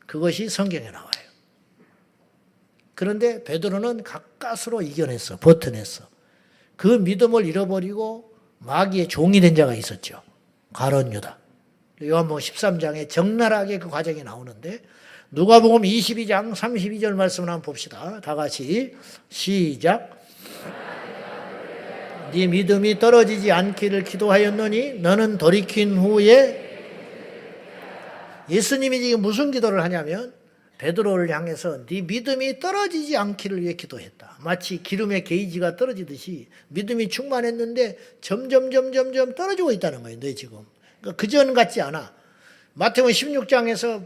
그것이 성경에 나와요. 그런데 베드로는 가까스로 이겨냈어. 버텨냈어. 그 믿음을 잃어버리고 마귀의 종이 된 자가 있었죠. 가룟 유다. 요한복음 13장에 적나라하게 그 과정이 나오는데 누가복음 22장 32절 말씀을 한번 봅시다. 다 같이 시작. 네 믿음이 떨어지지 않기를 기도하였노니 너는 돌이킨 후에 예수님이 지금 무슨 기도를 하냐면 베드로를 향해서 네 믿음이 떨어지지 않기를 위해 기도했다. 마치 기름의 게이지가 떨어지듯이 믿음이 충만했는데 점점 떨어지고 있다는 거예요. 너 지금. 그러니까 그전 같지 않아. 마태복음 16장에서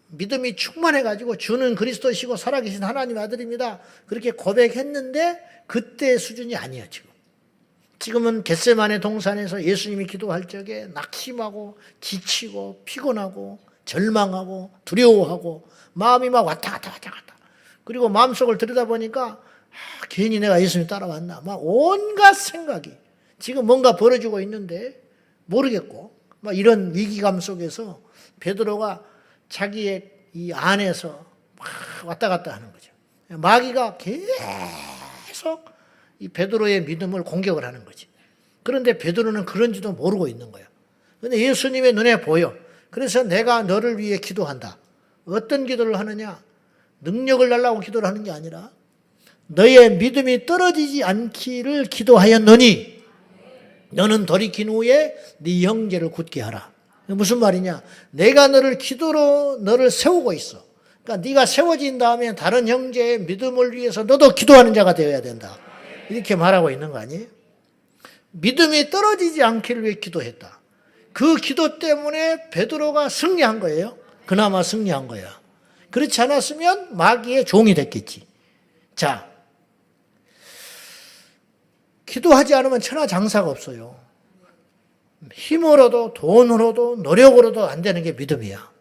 믿음이 충만해가지고 주는 그리스도시고 살아계신 하나님 아들입니다. 그렇게 고백했는데 그때 수준이 아니에요. 지금은 겟세마네 동산에서 예수님이 기도할 적에 낙심하고 지치고 피곤하고 절망하고 두려워하고 마음이 막 왔다 갔다. 그리고 마음속을 들여다보니까 괜히 내가 예수님 따라왔나. 막 온갖 생각이 지금 뭔가 벌어지고 있는데 모르겠고 막 이런 위기감 속에서 베드로가 자기의 이 안에서 막 왔다 갔다 하는 거죠. 마귀가 계속 이 베드로의 믿음을 공격을 하는 거지. 그런데 베드로는 그런지도 모르고 있는 거예요. 그런데 예수님의 눈에 보여. 그래서 내가 너를 위해 기도한다. 어떤 기도를 하느냐? 능력을 달라고 기도를 하는 게 아니라 너의 믿음이 떨어지지 않기를 기도하였노니 너는 돌이킨 후에 네 형제를 굳게 하라. 무슨 말이냐? 내가 너를 기도로 너를 세우고 있어. 그러니까 네가 세워진 다음에 다른 형제의 믿음을 위해서 너도 기도하는 자가 되어야 된다. 이렇게 말하고 있는 거 아니에요? 믿음이 떨어지지 않기를 위해 기도했다. 그 기도 때문에 베드로가 승리한 거예요. 그나마 승리한 거야. 그렇지 않았으면 마귀의 종이 됐겠지. 자, 기도하지 않으면 천하장사가 없어요. 힘으로도 돈으로도 노력으로도 안 되는 게 믿음이야.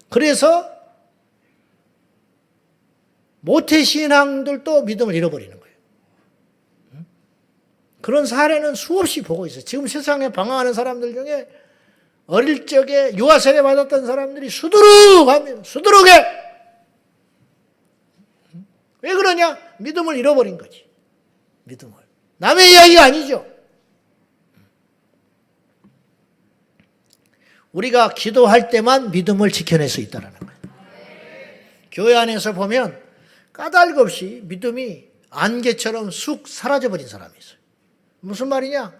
그래서 모태신앙들도 믿음을 잃어버리는 거예요. 그런 사례는 수없이 보고 있어요. 지금 세상에 방황하는 사람들 중에 어릴 적에 유아세례 받았던 사람들이 수두룩합니다. 수두룩해. 왜 그러냐? 믿음을 잃어버린 거지. 믿음을. 남의 이야기가 아니죠. 우리가 기도할 때만 믿음을 지켜낼 수 있다는 거예요. 교회 안에서 보면 까닭 없이 믿음이 안개처럼 쑥 사라져버린 사람이 있어요. 무슨 말이냐?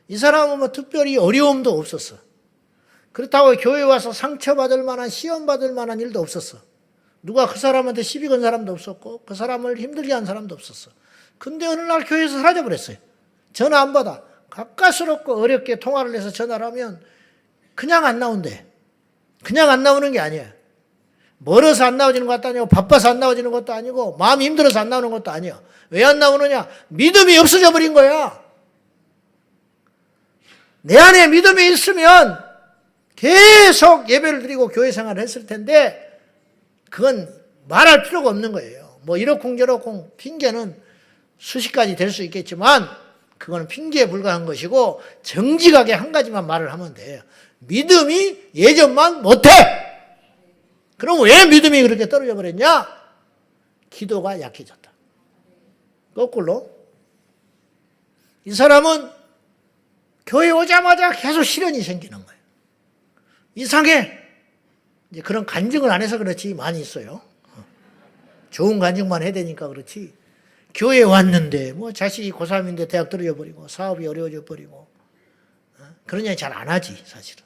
이 사람은 뭐 특별히 어려움도 없었어. 그렇다고 교회 와서 상처받을 만한 시험받을 만한 일도 없었어. 누가 그 사람한테 시비 건 사람도 없었고 그 사람을 힘들게 한 사람도 없었어. 근데 어느 날 교회에서 사라져버렸어요. 전화 안 받아. 가까스럽고 어렵게 통화를 해서 전화를 하면 그냥 안 나온대. 그냥 안 나오는 게 아니야. 멀어서 안 나오지는 것도 아니고 바빠서 안 나오지는 것도 아니고 마음이 힘들어서 안 나오는 것도 아니야. 왜 안 나오느냐? 믿음이 없어져 버린 거야. 내 안에 믿음이 있으면 계속 예배를 드리고 교회 생활을 했을 텐데 그건 말할 필요가 없는 거예요. 뭐 이러쿵저러쿵 핑계는 수십 가지 될 수 있겠지만 그건 핑계에 불과한 것이고 정직하게 한 가지만 말을 하면 돼요. 믿음이 예전만 못해. 그럼 왜 믿음이 그렇게 떨어져 버렸냐? 기도가 약해졌다. 거꾸로 이 사람은 교회 오자마자 계속 시련이 생기는 거예요. 이상해. 이제 그런 간증을 안 해서 그렇지 많이 있어요. 좋은 간증만 해야 되니까 그렇지. 교회에 왔는데 뭐 자식이 고3인데 대학 떨어져 버리고 사업이 어려워져 버리고 그런 얘기 잘 안 하지 사실은.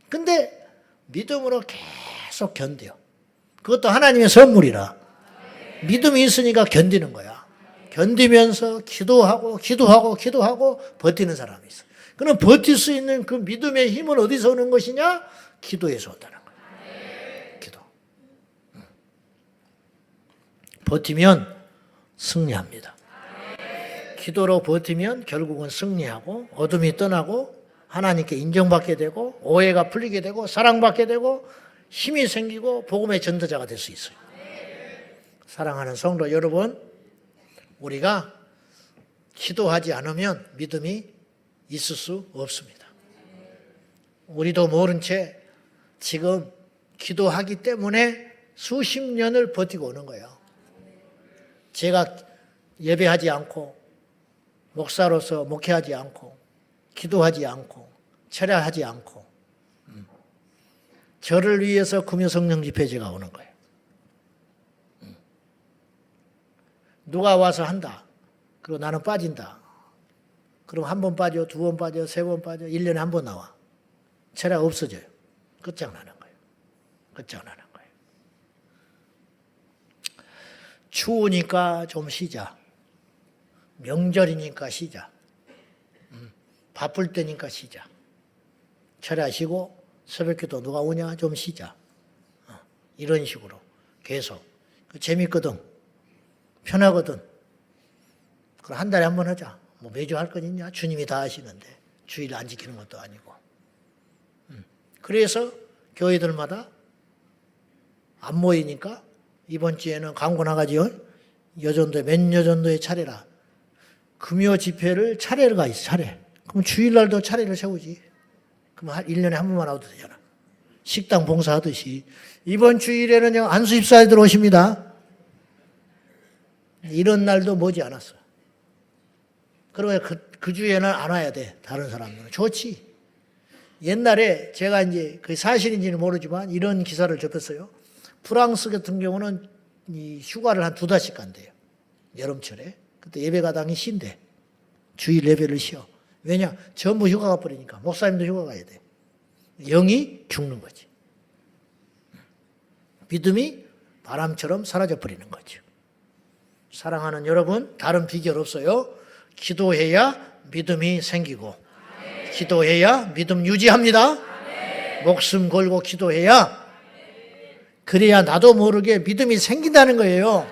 근데 믿음으로 계속 견뎌요. 그것도 하나님의 선물이라. 믿음이 있으니까 견디는 거야. 견디면서 기도하고 버티는 사람이 있어. 그럼 버틸 수 있는 그 믿음의 힘은 어디서 오는 것이냐? 기도에서 온다는 거야. 기도. 버티면 승리합니다. 기도로 버티면 결국은 승리하고 어둠이 떠나고 하나님께 인정받게 되고 오해가 풀리게 되고 사랑받게 되고 힘이 생기고 복음의 전도자가 될 수 있어요. 사랑하는 성도 여러분, 우리가 기도하지 않으면 믿음이 있을 수 없습니다. 우리도 모른 채 지금 기도하기 때문에 수십 년을 버티고 오는 거예요. 제가 예배하지 않고 목사로서 목회하지 않고 기도하지 않고 철야하지 않고 저를 위해서 금요성령 집회제가 오는 거예요. 누가 와서 한다. 그리고 나는 빠진다. 그럼 한 번 빠져, 두 번 빠져, 세 번 빠져, 1년에 한 번 나와. 철야 없어져요. 끝장나는 거예요. 끝장나는 거예요. 추우니까 좀 쉬자. 명절이니까 쉬자. 바쁠 때니까 쉬자. 철야 쉬고 새벽기도 누가 오냐 좀 쉬자. 이런 식으로 계속. 재밌거든. 편하거든. 그럼 한 달에 한 번 하자. 뭐 매주 할 건 있냐? 주님이 다 하시는데 주일 안 지키는 것도 아니고. 그래서 교회들마다 안 모이니까 이번 주에는 광고 나가지요. 여전도에 몇 여전도에 차례라. 금요 집회를 차례를 가 있어. 차례. 그럼 주일날도 차례를 세우지. 그럼 1년에 한 번만 와도 되잖아. 식당 봉사하듯이. 이번 주일에는 안수 집사들 오십니다. 이런 날도 머지 않았어. 그리고 그 주에는 안 와야 돼. 다른 사람들은. 좋지. 옛날에 제가 이제 그 사실인지는 모르지만 이런 기사를 접했어요. 프랑스 같은 경우는 이 휴가를 한 2달씩 간대요. 여름철에. 그때 예배가당이 쉰대. 주일 예배를 쉬어. 왜냐? 전부 휴가 가버리니까. 목사님도 휴가 가야 돼. 영이 죽는 거지. 믿음이 바람처럼 사라져버리는 거죠. 사랑하는 여러분, 다른 비결 없어요. 기도해야 믿음이 생기고, 기도해야 믿음 유지합니다. 목숨 걸고 기도해야, 그래야 나도 모르게 믿음이 생긴다는 거예요.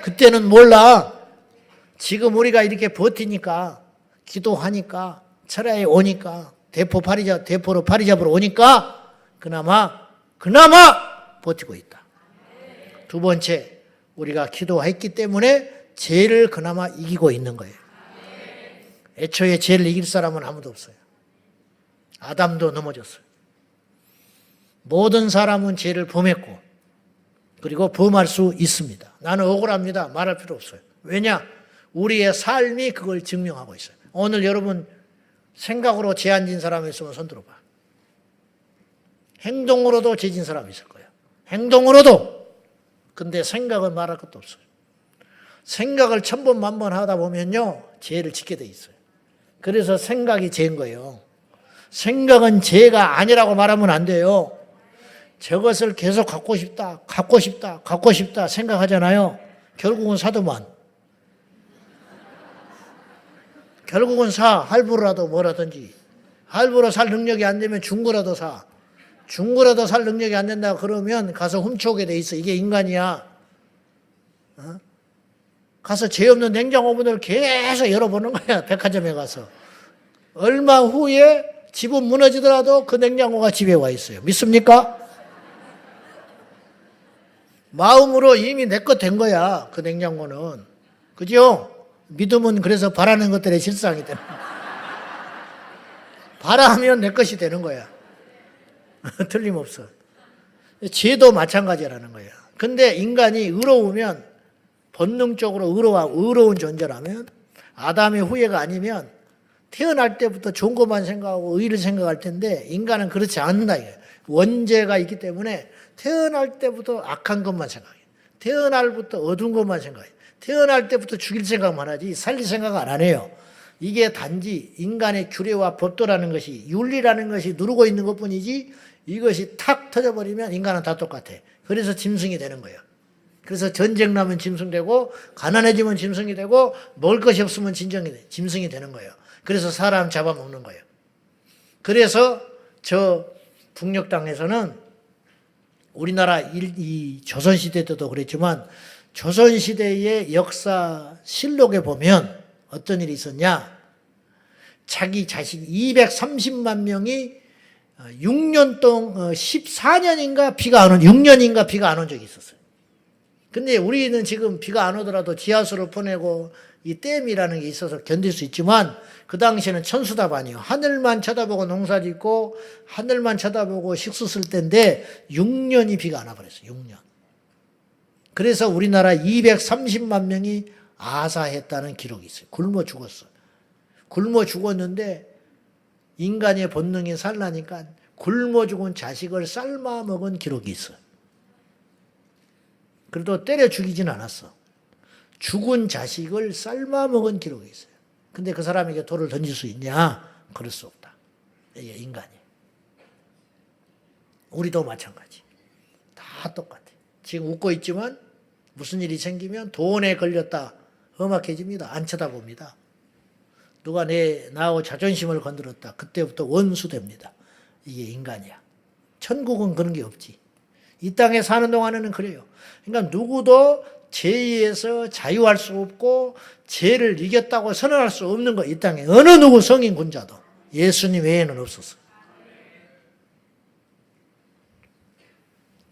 그때는 몰라. 지금 우리가 이렇게 버티니까, 기도하니까, 철야에 오니까, 대포로 파리 잡으러 오니까, 그나마 버티고 있다. 두 번째, 우리가 기도했기 때문에 죄를 그나마 이기고 있는 거예요. 애초에 죄를 이길 사람은 아무도 없어요. 아담도 넘어졌어요. 모든 사람은 죄를 범했고 그리고 범할 수 있습니다. 나는 억울합니다. 말할 필요 없어요. 왜냐? 우리의 삶이 그걸 증명하고 있어요. 오늘 여러분 생각으로 죄 안 진 사람이 있으면 손 들어봐. 행동으로도 죄 진 사람이 있을 거예요. 행동으로도. 근데 생각은 말할 것도 없어요. 생각을 1000번 만번 하다 보면요 죄를 짓게 돼 있어요. 그래서 생각이 죄인 거예요. 생각은 죄가 아니라고 말하면 안 돼요. 저것을 계속 갖고 싶다 생각하잖아요. 결국은 사더만. 결국은 사. 할부로라도 뭐라든지. 할부로 살 능력이 안 되면 중고라도 사. 중고라도 살 능력이 안 된다 그러면 가서 훔쳐오게 돼 있어. 이게 인간이야. 가서 죄 없는 냉장고 문을 계속 열어보는 거야. 백화점에 가서. 얼마 후에 집은 무너지더라도 그 냉장고가 집에 와 있어요. 믿습니까? 마음으로 이미 내 것 된 거야. 그 냉장고는. 그죠? 믿음은 그래서 바라는 것들의 실상이 되는 거야. 바라면 내 것이 되는 거야. 틀림없어. 죄도 마찬가지라는 거야. 근데 인간이 의로우면 본능적으로 의로운 존재라면 아담의 후예가 아니면 태어날 때부터 좋은 것만 생각하고 의를 생각할 텐데 인간은 그렇지 않는다. 원죄가 있기 때문에 태어날 때부터 악한 것만 생각해. 태어날부터 어두운 것만 생각해. 태어날 때부터 죽일 생각만 하지 살릴 생각 안 해요. 이게 단지 인간의 규례와 법도라는 것이 윤리라는 것이 누르고 있는 것뿐이지 이것이 탁 터져버리면 인간은 다 똑같아. 그래서 짐승이 되는 거예요. 그래서 전쟁 나면 짐승 되고 가난해지면 짐승이 되고 먹을 것이 없으면 짐승이 되는 거예요. 그래서 사람 잡아먹는 거예요. 그래서 저 북녘 땅에서는 우리나라 이 조선시대 때도 그랬지만 조선시대의 역사 실록에 보면 어떤 일이 있었냐. 자기 자신 230만 명이 6년 동안 14년인가 비가 안 온 6년인가 비가 안 온 적이 있었어요. 근데 우리는 지금 비가 안 오더라도 지하수를 보내고 이 댐이라는 게 있어서 견딜 수 있지만 그 당시에는 천수답 아니에요. 하늘만 쳐다보고 농사 짓고 하늘만 쳐다보고 식수 쓸 때인데 6년이 비가 안 와버렸어요. 6년. 그래서 우리나라 230만 명이 아사했다는 기록이 있어요. 굶어 죽었어. 굶어 죽었는데 인간의 본능이 살라니까 굶어 죽은 자식을 삶아 먹은 기록이 있어요. 그래도 때려 죽이진 않았어. 죽은 자식을 삶아 먹은 기록이 있어요. 근데 그 사람에게 돌을 던질 수 있냐? 그럴 수 없다. 이게 인간이. 우리도 마찬가지. 다 똑같아. 지금 웃고 있지만 무슨 일이 생기면 돈에 걸렸다. 험악해집니다. 안 쳐다봅니다. 누가 나하고 자존심을 건드렸다. 그때부터 원수 됩니다. 이게 인간이야. 천국은 그런 게 없지. 이 땅에 사는 동안에는 그래요. 그러니까 누구도 죄에서 자유할 수 없고 죄를 이겼다고 선언할 수 없는 거. 이 땅에 어느 누구 성인 군자도 예수님 외에는 없었어.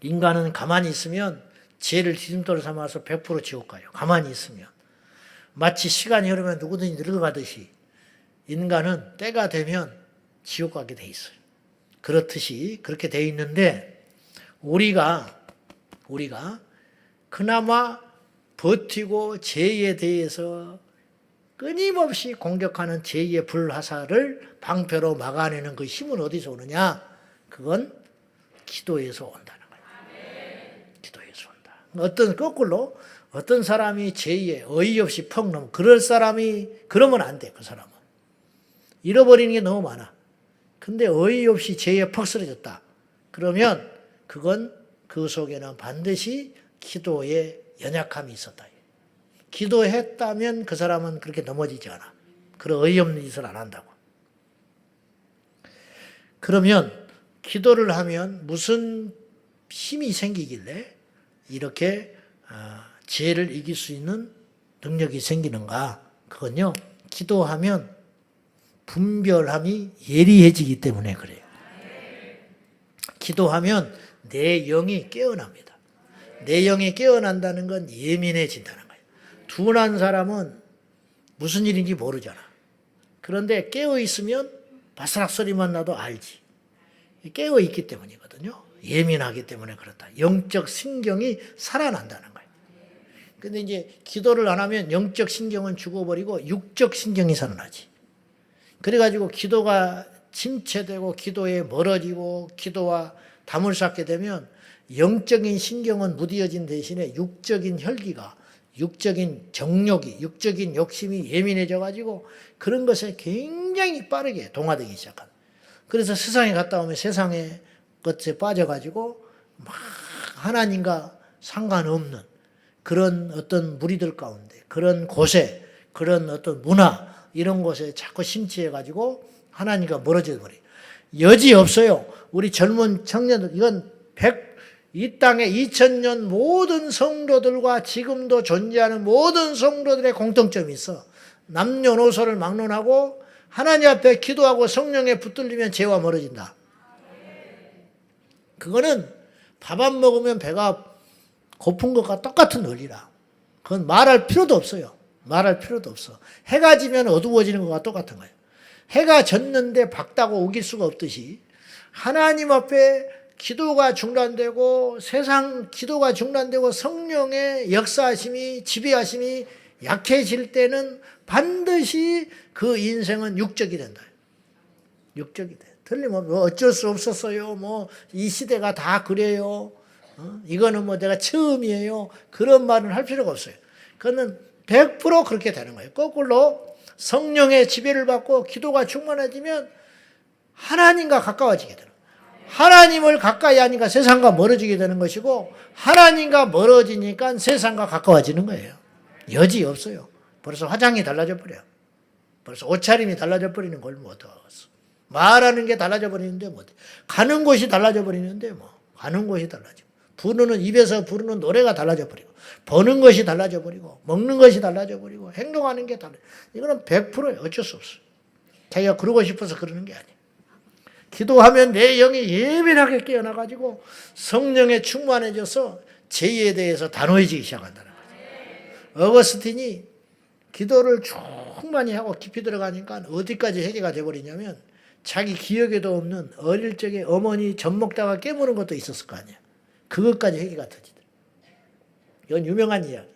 인간은 가만히 있으면 죄를 디딤돌 삼아서 100% 지옥 가요. 가만히 있으면. 마치 시간이 흐르면 누구든지 늙어가듯이 인간은 때가 되면 지옥 가게 돼 있어요. 그렇듯이 그렇게 돼 있는데 우리가 그나마 버티고 죄에 대해서 끊임없이 공격하는 죄의 불화살을 방패로 막아내는 그 힘은 어디서 오느냐? 그건 기도에서 온다는 거예요. 기도에서 온다. 거꾸로 어떤 사람이 죄에 어이없이 퍽 넘어. 그러면 안 돼, 그 사람은. 잃어버리는 게 너무 많아. 근데 어이없이 죄에 퍽 쓰러졌다. 그러면 그건 그 속에는 반드시 기도에 연약함이 있었다. 기도했다면 그 사람은 그렇게 넘어지지 않아. 그런 어이없는 짓을 안 한다고. 그러면 기도를 하면 무슨 힘이 생기길래 이렇게 죄를 이길 수 있는 능력이 생기는가? 그건요, 기도하면 분별함이 예리해지기 때문에 그래요. 기도하면 내 영이 깨어납니다. 내 영이 깨어난다는 건 예민해진다는 거예요. 둔한 사람은 무슨 일인지 모르잖아. 그런데 깨어있으면 바스락 소리만 나도 알지. 깨어있기 때문이거든요. 예민하기 때문에 그렇다. 영적 신경이 살아난다는 거예요. 근데 이제 기도를 안 하면 영적 신경은 죽어버리고 육적 신경이 살아나지. 그래가지고 기도가 침체되고 기도에 멀어지고 기도와 담을 쌓게 되면 영적인 신경은 무뎌진 대신에 육적인 혈기가, 육적인 정욕이, 육적인 욕심이 예민해져가지고 그런 것에 굉장히 빠르게 동화되기 시작한. 그래서 세상에 갔다 오면 세상의 것에 빠져가지고 막 하나님과 상관없는 그런 어떤 무리들 가운데, 그런 곳에, 그런 어떤 문화, 이런 곳에 자꾸 심취해가지고 하나님과 멀어져 버려요. 여지 없어요. 우리 젊은 청년들, 이건 이 땅에 2000년 모든 성도들과 지금도 존재하는 모든 성도들의 공통점이 있어. 남녀노소를 막론하고 하나님 앞에 기도하고 성령에 붙들리면 죄와 멀어진다. 그거는 밥 안 먹으면 배가 고픈 것과 똑같은 원리라. 그건 말할 필요도 없어요. 말할 필요도 없어. 해가 지면 어두워지는 것과 똑같은 거예요. 해가 졌는데 밝다고 우길 수가 없듯이 하나님 앞에 기도가 중단되고 세상 기도가 중단되고 성령의 역사하심이 지배하심이 약해질 때는 반드시 그 인생은 육적이 된다. 육적이 돼. 틀림없이 어쩔 수 없었어요. 이 시대가 다 그래요. 이거는 내가 처음이에요. 그런 말은 할 필요가 없어요. 그거는 100% 그렇게 되는 거예요. 거꾸로 성령의 지배를 받고 기도가 충만해지면 하나님과 가까워지게 되는 거예요. 하나님을 가까이 하니까 세상과 멀어지게 되는 것이고 하나님과 멀어지니까 세상과 가까워지는 거예요. 여지 없어요. 벌써 화장이 달라져 버려요. 벌써 옷차림이 달라져 버리는 걸 어떡하겠어. 말하는 게 달라져 버리는데 가는 곳이 달라져 버리는데 가는 곳이 달라져. 부르는 입에서 부르는 노래가 달라져 버리고 버는 것이 달라져 버리고 먹는 것이 달라져 버리고 행동하는 게 달라져. 이거는 100% 어쩔 수 없어요. 자기가 그러고 싶어서 그러는 게 아니에요. 기도하면 내 영이 예민하게 깨어나가지고 성령에 충만해져서 죄에 대해서 단호해지기 시작한다는 거죠. 어거스틴이 기도를 충만히 하고 깊이 들어가니까 어디까지 회개가 돼버리냐면 자기 기억에도 없는 어릴 적에 어머니 젖 먹다가 깨무는 것도 있었을 거 아니야. 그것까지 회개가 터지더라. 이건 유명한 이야기.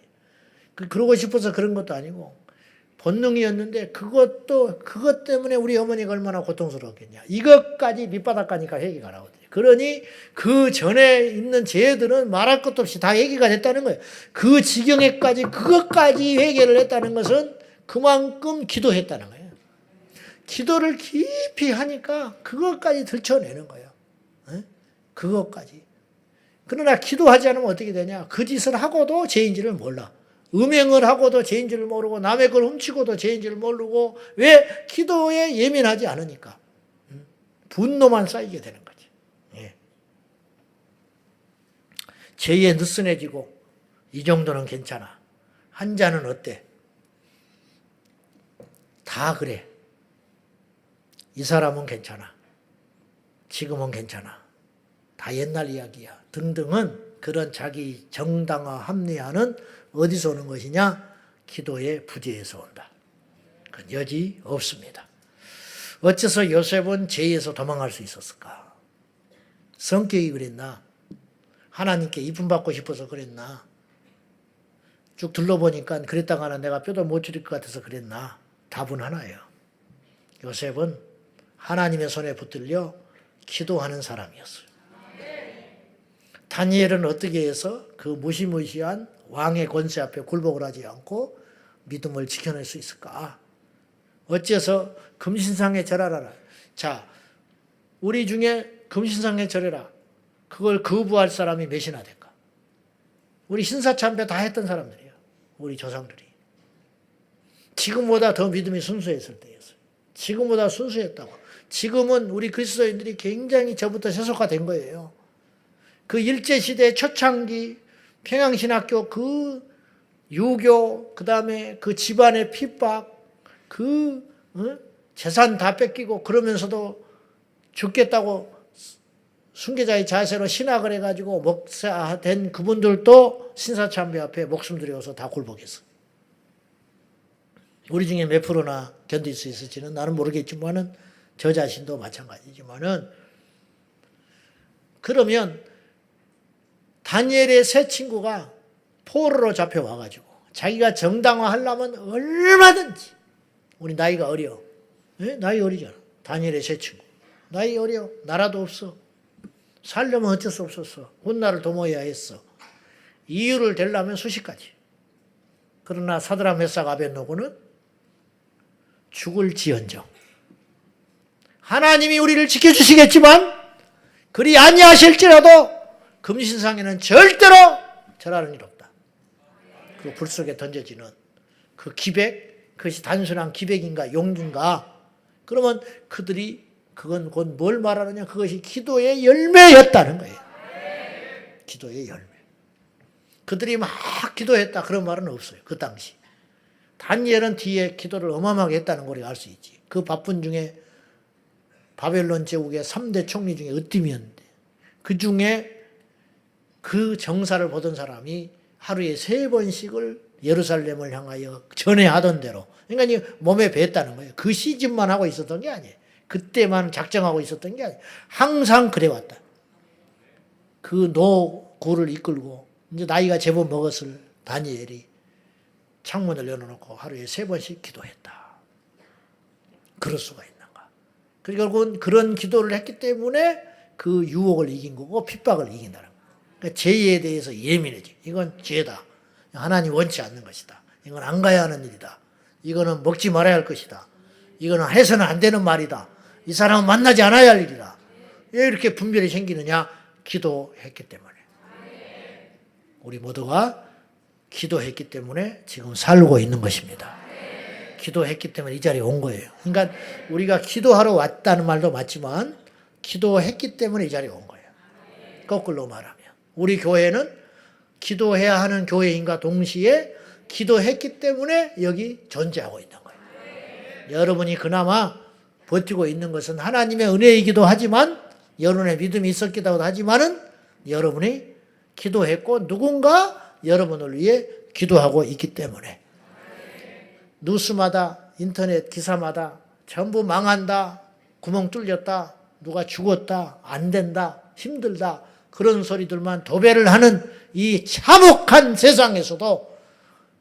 그러고 싶어서 그런 것도 아니고 본능이었는데 그것 때문에 우리 어머니가 얼마나 고통스러웠겠냐. 이것까지 밑바닥 가니까 회개가 나오거든요. 그러니 그 전에 있는 죄들은 말할 것도 없이 다 회개가 됐다는 거예요. 그 지경에까지 그것까지 회개를 했다는 것은 그만큼 기도했다는 거예요. 기도를 깊이 하니까 그것까지 들춰내는 거예요. 그것까지. 그러나 기도하지 않으면 어떻게 되냐. 그 짓을 하고도 죄인지를 몰라. 음행을 하고도 죄인지를 모르고 남의 걸 훔치고도 죄인지를 모르고 왜? 기도에 예민하지 않으니까. 분노만 쌓이게 되는 거지. 예. 죄에 느슨해지고 이 정도는 괜찮아. 한 잔은 어때? 다 그래. 이 사람은 괜찮아. 지금은 괜찮아. 다 옛날 이야기야. 등등은 그런 자기 정당화 합리화는 어디서 오는 것이냐? 기도의 부재에서 온다. 그건 여지 없습니다. 어째서 요셉은 죄에서 도망할 수 있었을까? 성격이 그랬나? 하나님께 이쁨 받고 싶어서 그랬나? 쭉 둘러보니까 그랬다가는 내가 뼈도 못 추릴 것 같아서 그랬나? 답은 하나예요. 요셉은 하나님의 손에 붙들려 기도하는 사람이었어요. 다니엘은 어떻게 해서 그 무시무시한 왕의 권세 앞에 굴복을 하지 않고 믿음을 지켜낼 수 있을까? 어째서 금신상에 절하라. 자, 우리 중에 금신상에 절해라. 그걸 거부할 사람이 몇이나 될까? 우리 신사참배 다 했던 사람들이에요. 우리 조상들이. 지금보다 더 믿음이 순수했을 때였어요. 지금보다 순수했다고. 지금은 우리 그리스도인들이 굉장히 저부터 세속화된 거예요. 그 일제시대 초창기 평양신학교 그 유교, 그 다음에 그 집안의 핍박, 재산 다 뺏기고 그러면서도 죽겠다고 순교자의 자세로 신학을 해가지고 목사된 그분들도 신사참배 앞에 목숨 들여서 다 굴복했어. 우리 중에 몇 프로나 견딜 수 있을지는 나는 모르겠지만은 저 자신도 마찬가지지만은 그러면 다니엘의 세 친구가 포로로 잡혀와가지고 자기가 정당화하려면 얼마든지 우리 나이가 어려. 네? 나이 어리잖아. 다니엘의 세 친구. 나이 어려. 나라도 없어. 살려면 어쩔 수 없었어. 혼나를 도모해야 했어. 이유를 대려면 수십 가지. 그러나 사드락 메삭 아벳노고는 죽을지언정 하나님이 우리를 지켜주시겠지만 그리 아니하실지라도 금신상에는 절대로 절하는 일 없다. 그 불 속에 던져지는 그 기백, 그것이 단순한 기백인가 용기인가? 그러면 그건 곧 뭘 말하느냐? 그것이 기도의 열매였다는 거예요. 기도의 열매. 그들이 막 기도했다 그런 말은 없어요. 그 당시. 다니엘은 뒤에 기도를 어마어마하게 했다는 걸 알 수 있지. 그 바쁜 중에 바벨론 제국의 3대 총리 중에 으뜸이었는데 그 중에 그 정사를 보던 사람이 하루에 3번씩을 예루살렘을 향하여 전해하던 대로 그러니까 몸에 뱄다는 거예요. 그 시즌만 하고 있었던 게 아니에요. 그때만 작정하고 있었던 게 아니에요. 항상 그래왔다. 그 노구를 이끌고 이제 나이가 제법 먹었을 다니엘이 창문을 열어놓고 하루에 3번씩 기도했다. 그럴 수가 있는가. 결국은 그런 기도를 했기 때문에 그 유혹을 이긴 거고 핍박을 이긴다는 거예요. 그러니까 죄에 대해서 예민해지. 이건 죄다. 하나님 원치 않는 것이다. 이건 안 가야 하는 일이다. 이거는 먹지 말아야 할 것이다. 이거는 해서는 안 되는 말이다. 이 사람은 만나지 않아야 할 일이다. 왜 이렇게 분별이 생기느냐? 기도했기 때문에. 우리 모두가 기도했기 때문에 지금 살고 있는 것입니다. 기도했기 때문에 이 자리에 온 거예요. 그러니까 우리가 기도하러 왔다는 말도 맞지만 기도했기 때문에 이 자리에 온 거예요. 거꾸로 말하면. 우리 교회는 기도해야 하는 교회인과 동시에 기도했기 때문에 여기 존재하고 있는 거예요. 여러분이 그나마 버티고 있는 것은 하나님의 은혜이기도 하지만 여러분의 믿음이 있었기도 하지만은 여러분이 기도했고 누군가 여러분을 위해 기도하고 있기 때문에 뉴스마다 인터넷 기사마다 전부 망한다, 구멍 뚫렸다, 누가 죽었다, 안 된다, 힘들다 그런 소리들만 도배를 하는 이 참혹한 세상에서도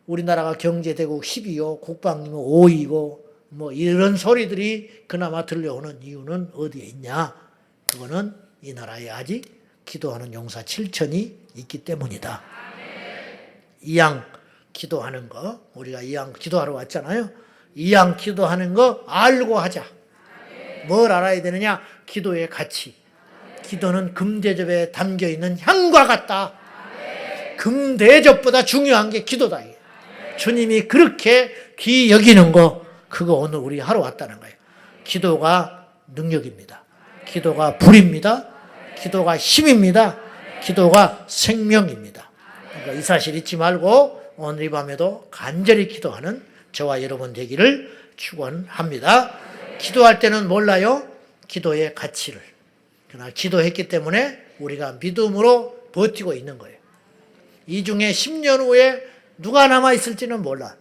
우리나라가 경제대국 10위요, 국방력 5위고 뭐 이런 소리들이 그나마 들려오는 이유는 어디에 있냐? 그거는 이 나라에 아직 기도하는 용사 7천이 있기 때문이다. 이양 기도하는 거, 우리가 이양 기도하러 왔잖아요. 이양 기도하는 거 알고 하자. 뭘 알아야 되느냐? 기도의 가치. 기도는 금대접에 담겨있는 향과 같다. 금대접보다 중요한 게 기도다. 주님이 그렇게 귀히 여기는 거, 그거 오늘 우리 하러 왔다는 거예요. 기도가 능력입니다. 기도가 불입니다. 기도가 힘입니다. 기도가 생명입니다. 그러니까 이 사실 잊지 말고 오늘 이 밤에도 간절히 기도하는 저와 여러분 되기를 축원합니다. 기도할 때는 몰라요. 기도의 가치를. 그러나 기도했기 때문에 우리가 믿음으로 버티고 있는 거예요. 이 중에 10년 후에 누가 남아있을지는 몰라.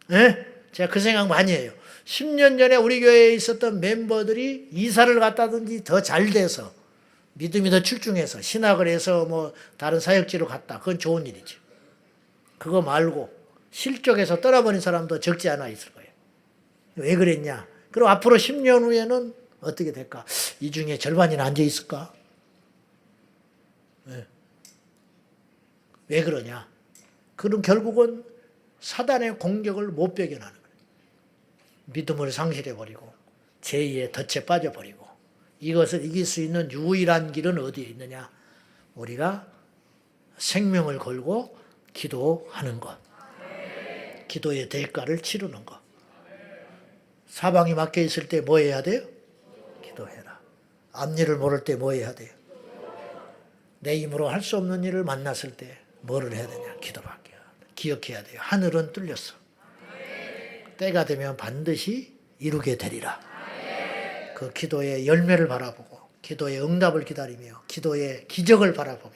네? 제가 그 생각 많이 해요. 10년 전에 우리 교회에 있었던 멤버들이 이사를 갔다든지 더 잘 돼서 믿음이 더 출중해서 신학을 해서 뭐 다른 사역지로 갔다. 그건 좋은 일이지. 그거 말고 실족에서 떠나버린 사람도 적지 않아 있을 거예요. 왜 그랬냐? 그럼 앞으로 10년 후에는 어떻게 될까? 이 중에 절반이나 앉아 있을까? 왜 그러냐? 그럼 결국은 사단의 공격을 못 배겨나는 거예요. 믿음을 상실해버리고 죄의 덫에 빠져버리고 이것을 이길 수 있는 유일한 길은 어디에 있느냐? 우리가 생명을 걸고 기도하는 것. 기도의 대가를 치르는 것. 사방이 막혀 있을 때 뭐 해야 돼요? 기도해라. 앞일을 모를 때 뭐 해야 돼요? 내 힘으로 할 수 없는 일을 만났을 때 뭐를 해야 되냐? 기도밖에. 기억해야 돼요. 하늘은 뚫렸어. 때가 되면 반드시 이루게 되리라. 그 기도의 열매를 바라보고 기도의 응답을 기다리며 기도의 기적을 바라보며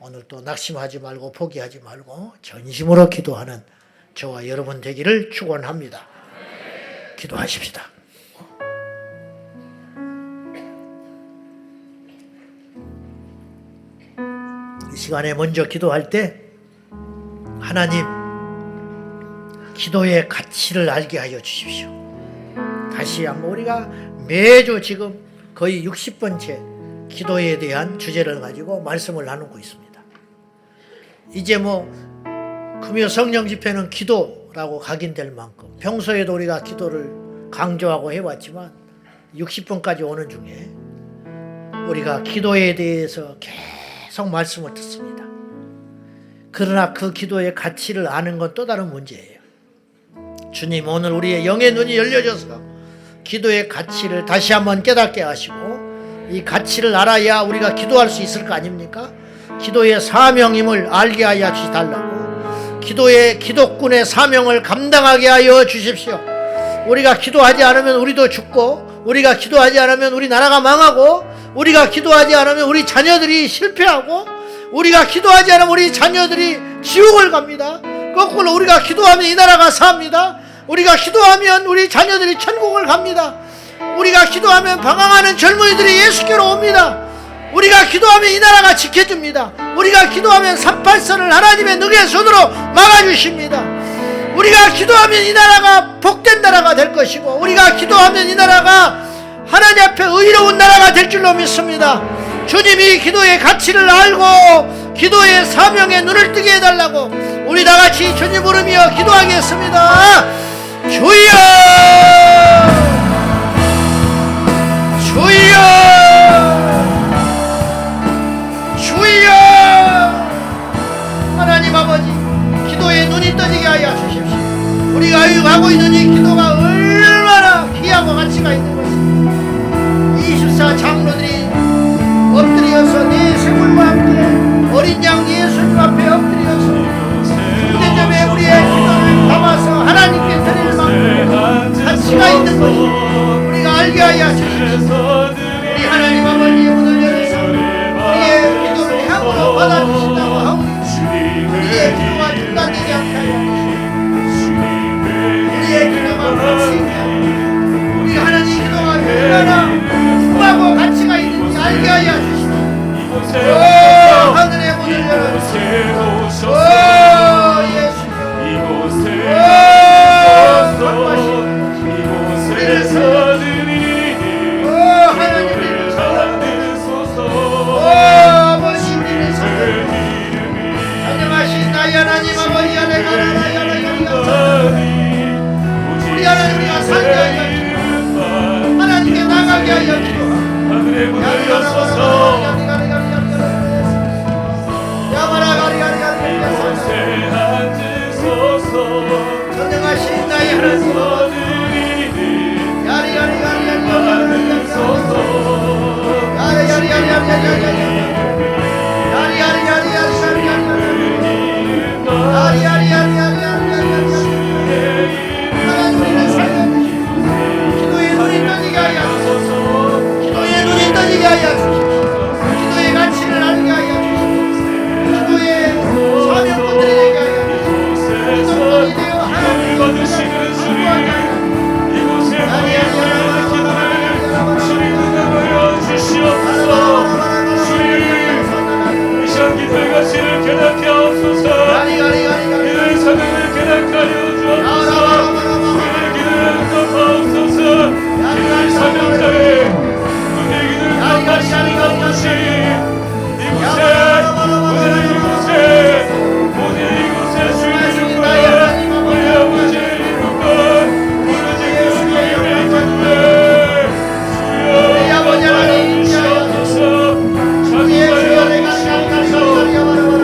오늘 또 낙심하지 말고 포기하지 말고 전심으로 기도하는 저와 여러분 되기를 축원합니다. 기도하십시다. 이 시간에 먼저 기도할 때 하나님 기도의 가치를 알게 하여 주십시오. 다시 한번 우리가 매주 지금 거의 60번째 기도에 대한 주제를 가지고 말씀을 나누고 있습니다. 이제 뭐 금요 성령 집회는 기도라고 각인될 만큼 평소에도 우리가 기도를 강조하고 해왔지만 60번까지 오는 중에 우리가 기도에 대해서 계속 말씀을 듣습니다. 그러나 그 기도의 가치를 아는 건 또 다른 문제예요. 주님 오늘 우리의 영의 눈이 열려져서 기도의 가치를 다시 한번 깨닫게 하시고 이 가치를 알아야 우리가 기도할 수 있을 거 아닙니까? 기도의 사명임을 알게 하여 주시달라고 기도의 기독군의 사명을 감당하게 하여 주십시오. 우리가 기도하지 않으면 우리도 죽고 우리가 기도하지 않으면 우리 나라가 망하고 우리가 기도하지 않으면 우리 자녀들이 실패하고 우리가 기도하지 않으면 우리 자녀들이 지옥을 갑니다. 거꾸로 우리가 기도하면 이 나라가 삽니다. 우리가 기도하면 우리 자녀들이 천국을 갑니다. 우리가 기도하면 방황하는 젊은이들이 예수께로 옵니다. 우리가 기도하면 이 나라가 지켜줍니다. 우리가 기도하면 387을 하나님의 능의 손으로 막아주십니다. 우리가 기도하면 이 나라가 복된 나라가 될 것이고 우리가 기도하면 이 나라가 하나님 앞에 의로운 나라가 될 줄로 믿습니다. 주님이 기도의 가치를 알고 기도의 사명에 눈을 뜨게 해달라고 우리 다같이 주님 부르며 기도하겠습니다. 주여 주여 주여 하나님 아버지 기도에 눈이 떠지게 하여 주십시오. 우리가 하고 있는 이 기도가 얼마나 귀하고 가치가 있는 것입니다. 24 장로들이 엎드려서 내 세물과 함께 어린 양 예수님 앞에 엎드려서 대접에 우리의 기도를 담아서 하나님께 드릴 만큼 가치가 있는 것입니다. 우리가 알게 하여 주십시오. 우리 하나님 아버지 오늘 여기서 우리의 기도를 향으로 받아주신다고 하오니 우리의 기도가 중단되지 않게 하여 주십시오. 우리의 기도가 가치 있게 하여 우리 하나님 기도가 얼마나 풍부하고 가치가 있는지 알게 하여 주십시오. 우리 하나님과 살게 하여 주시고 하나님께 나가게 하여 주시고 하늘의 문을 여소서 이곳에 앉으소서 전능하신 나의 하나님 기도의 눈이 떠지게 하여 주시고 기도의 눈이 떠지게 하여 주시고 기도의 가치를 알게 하여 주시고 기도의 사명꾼들이 되게 하여 주시고 기도꾼이 되어 하나님을 받으시는 주님 이곳에 모여있는 기도를 주님 응답하여 주시옵소서 주님 이 시간 기도의 가치를 깨닫게 하옵소서 기도의 사명을 깨닫게 하여 주옵소서 우리의 기도를 응답하옵소서 기도의 사명자에 우리의 기도를 응답하시는 아버지 이곳에 주님의 정말 우리 아버지의 이름과 오로지 주님의 기도에 주여 받으시옵소서 자비하여 주시옵소서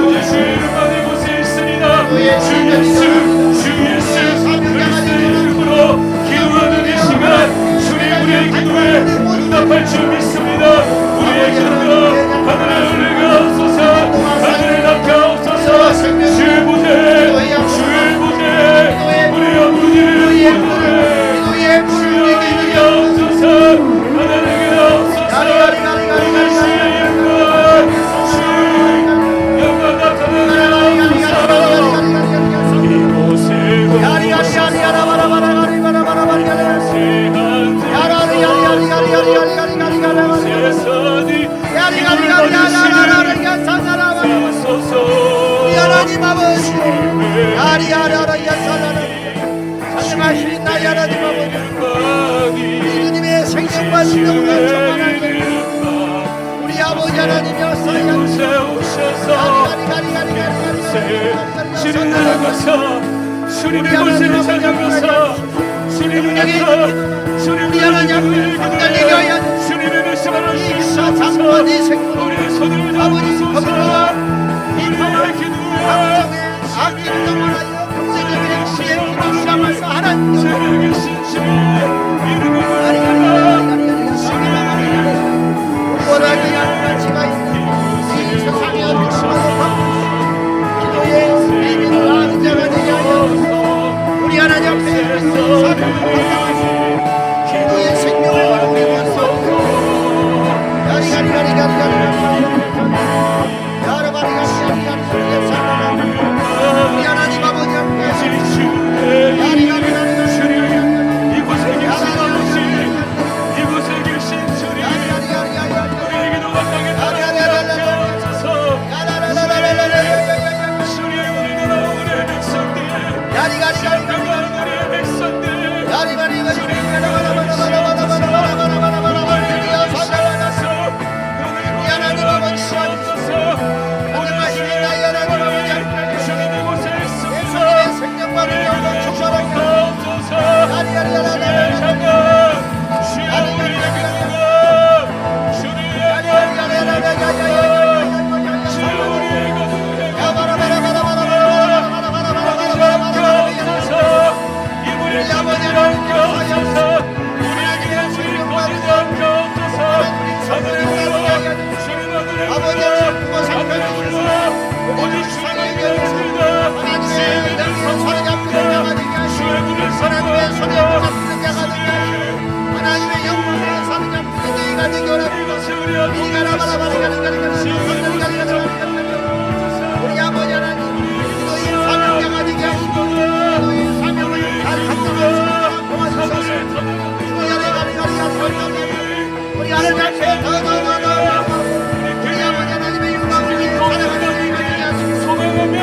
오직 주의 이름만 이곳에 있으리라 주 예수 그리스도의 이름으로 기도하는 이 시간 주님 우리의 기도에 응답할 줄 믿습니다. 우리의 기도가 하늘에 올리게 하옵소서 하늘에 닿게 하옵소서 주의 보좌에 우리 아버지의 보좌에 주여 이르게 하옵소서 하나님께 하옵소서 오늘 주의 영광 주의 영광 나타나게 하옵소서 이곳에 우리 하나님 아버지 하나님 나의 하나님 아버지 우리 주님의 생명과 능력을 충만하게 우리 아버지 하나님이었어요. 이곳에 오셔서 주님 나가서 주님의 곳을 찾아가서 주님을 나가 주님의 기도에 주님의 말씀을 주시옵소서 우리의 손을 잡으소서 우리의 기도에 악기를 동원하여 평생의 우리의 기도 시작해서 하나님 제가 계신 주의 이름을 원하게 하는 가치가 있는 이 세상에 어떤 기도의 비밀을 아는 자가 되게 하여 우리 하나님 앞에 사명을 감당하시고 기도의 생명을 우리 원수옵소서 우리 하나님 아버지 앞에 이곳에 계신 아버지 이곳에 계신 주님 우리의 기도가 땅에 닿게 하옵소서 주님 우리나라 우리의 백성들 신령한 우리의 백성들 우리 아버지 하나님 기도의 사명자가 되게 하시고 기도의 사명을 잘 감당하시고 도와주셔서 우리 하나님 앞에 더더더더 우리 아버지 하나님의 영광을 위해 살아가는 우리가 되게 하시고 소망하며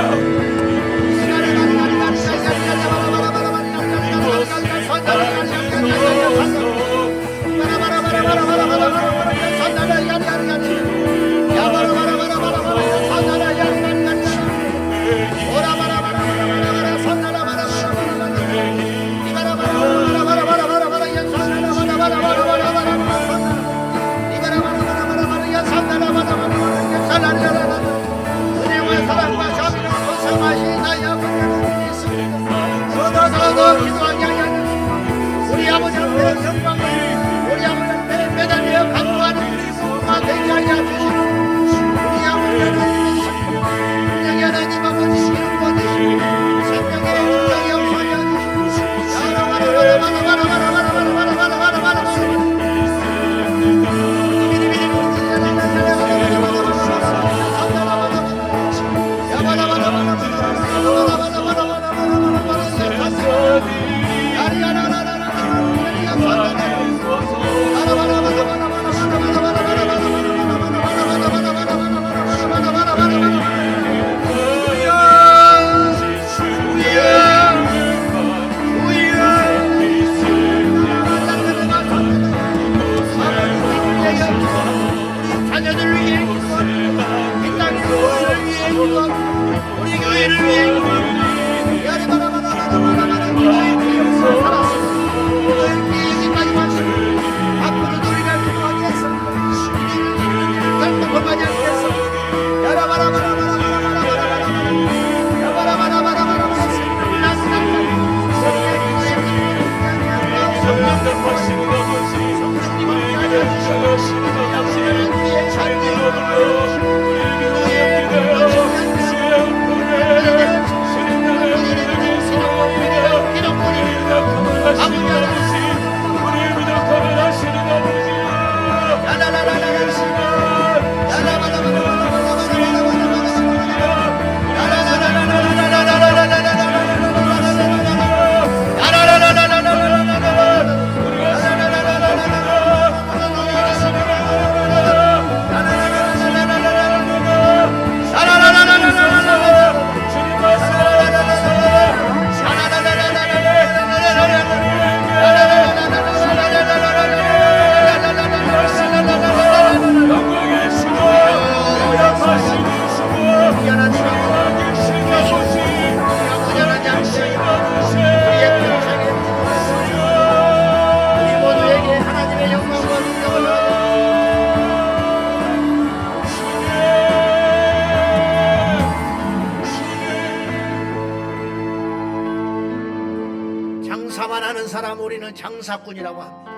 장사만 하는 사람 우리는 장사꾼이라고 합니다.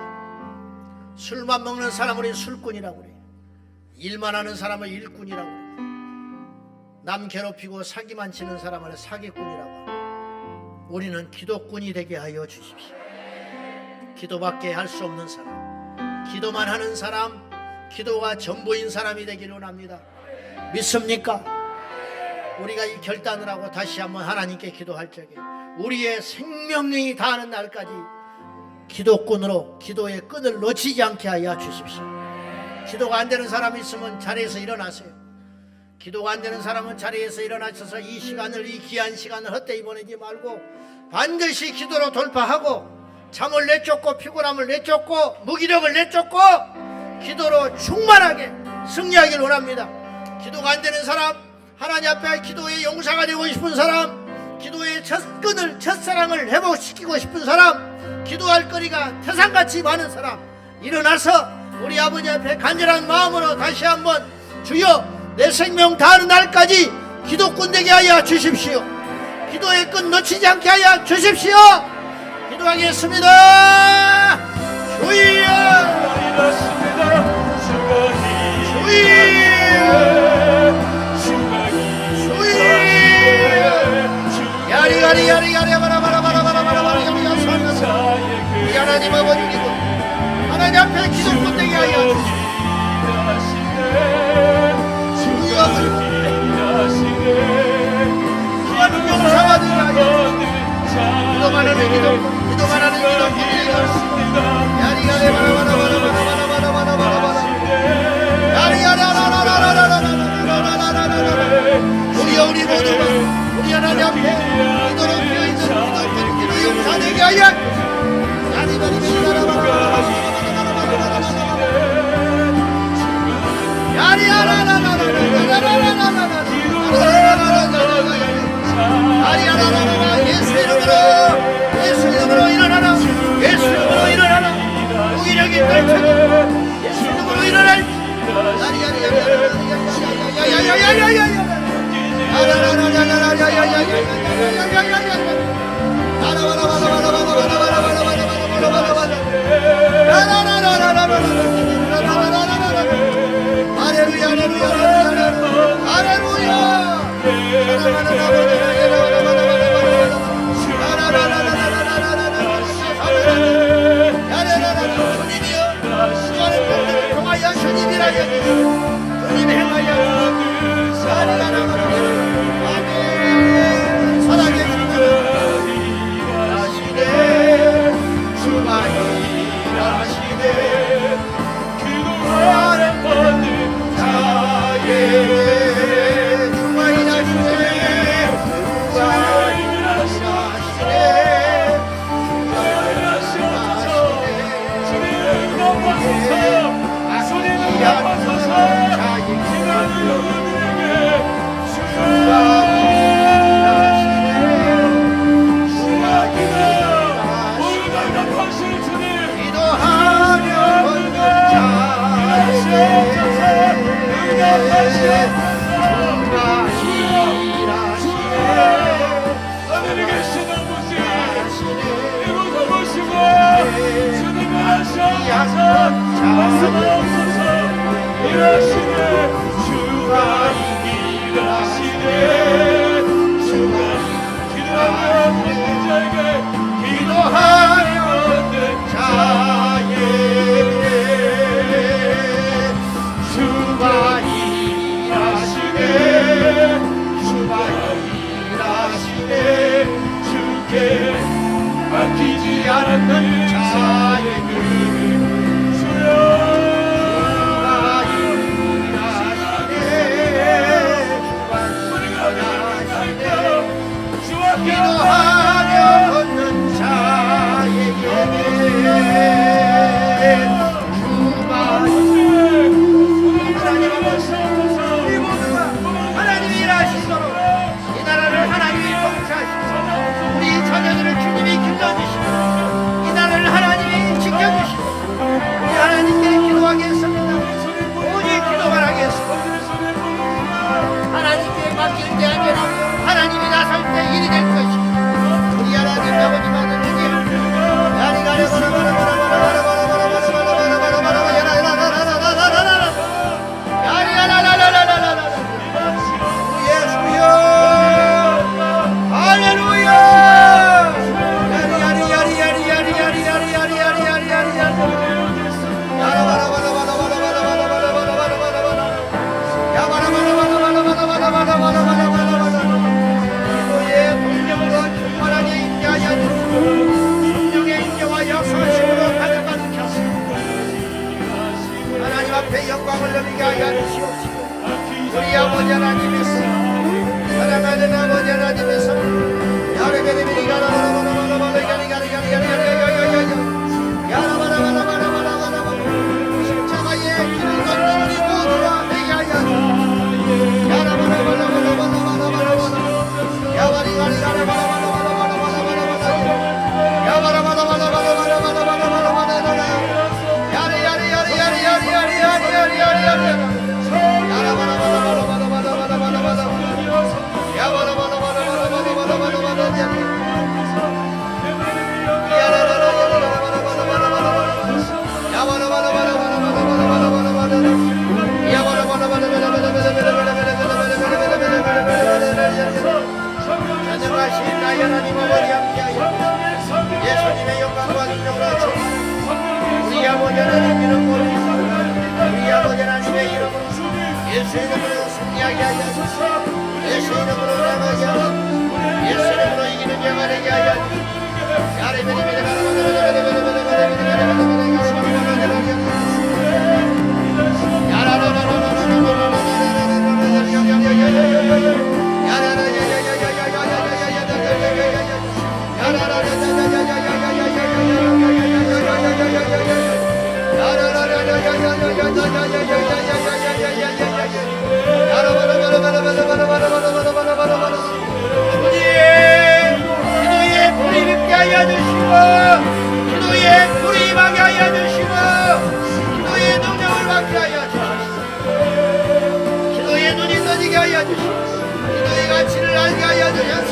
술만 먹는 사람 우리는 술꾼이라고 그래요. 일만 하는 사람은 일꾼이라고 그래요. 남 괴롭히고 사기만 치는 사람은 사기꾼이라고 합니다. 우리는 기도꾼이 되게 하여 주십시오. 기도밖에 할 수 없는 사람, 기도만 하는 사람, 기도가 전부인 사람이 되기를 원합니다. 믿습니까? 우리가 이 결단을 하고 다시 한번 하나님께 기도할 적에 우리의 생명력이 다하는 날까지 기도꾼으로 기도의 끈을 놓치지 않게 하여 주십시오. 기도가 안 되는 사람이 있으면 자리에서 일어나세요. 기도가 안 되는 사람은 자리에서 일어나셔서 이 시간을, 이 귀한 시간을 헛되이 보내지 말고 반드시 기도로 돌파하고 잠을 내쫓고 피곤함을 내쫓고 무기력을 내쫓고 기도로 충만하게 승리하기를 원합니다. 기도가 안 되는 사람, 하나님 앞에 기도의 용사가 되고 싶은 사람, 기도의 첫끈을, 첫사랑을 회복시키고 싶은 사람, 기도할 거리가 태산같이 많은 사람, 일어나서 우리 아버지 앞에 간절한 마음으로 다시 한번 주여 내 생명 다하는 날까지 기도꾼 되게 하여 주십시오. 기도의 끈 놓치지 않게 하여 주십시오. 기도하겠습니다. 주여 우리 하나님 아버지이고 하나님 앞에 기도꾼 되게 하여 주여 하나님 용사가 되게 하여 기도만 하는 기도꾼, 기도만 하는 기도꾼 우리 모두가 우리 하나님 앞에 기도로 피어있는 기도 용사 되게 하여 예수 이름으로 일어나라. 예수 이름으로 일어나라. 무기력이 떨쳐져 예수 이름으로 일어날 주님 말씀하옵소서. 일하시네 주가 일하시네 주가 기도하며 듣는 자에게 기도하며 듣는 자에게 주가 일하시네 주가 일하시네 주께 맡기지 않는 자에게 주여 기도하며 걷는 자에게 주가 하나님이 일하시도록 이 나라를 하나님이 통치하시고 우리 자녀들을 주님이 길러주시고 이 나라를 하나님이 지켜주시고 우리 하나님께 기도하겠습니다. 오직 기도만 하겠습니다. 하나님께 맡길 때 하나님이 나설 때 일이 될 것이고 우리 하나님 아버지 받는 일 영광을 누리게 하여 주시옵시고 우리 아버지 하나님께서 사랑하는 아버지 하나님께서 십자가의 길을 걷는 우리 모두가 되게 하여 전능하신 나의 하나님 아버지 함께하여 예수님의 영광과 능력으로 우리 아버지 하나님 이름으로 우리 아버지 하나님의 이름으로 예수 이름으로 승리하게 하여 예수 이름으로 나가게 하여 예수 이름으로 이기는 자가 되게 하여 기도에 불이 입게 하여 주시고 기도에 불이 임하게 하여 주시고 기도의 능력을 받게 하여 주시고 기도의 눈이 떠지게 하여 주시고 기도의 가치를 알게 하여 주셔서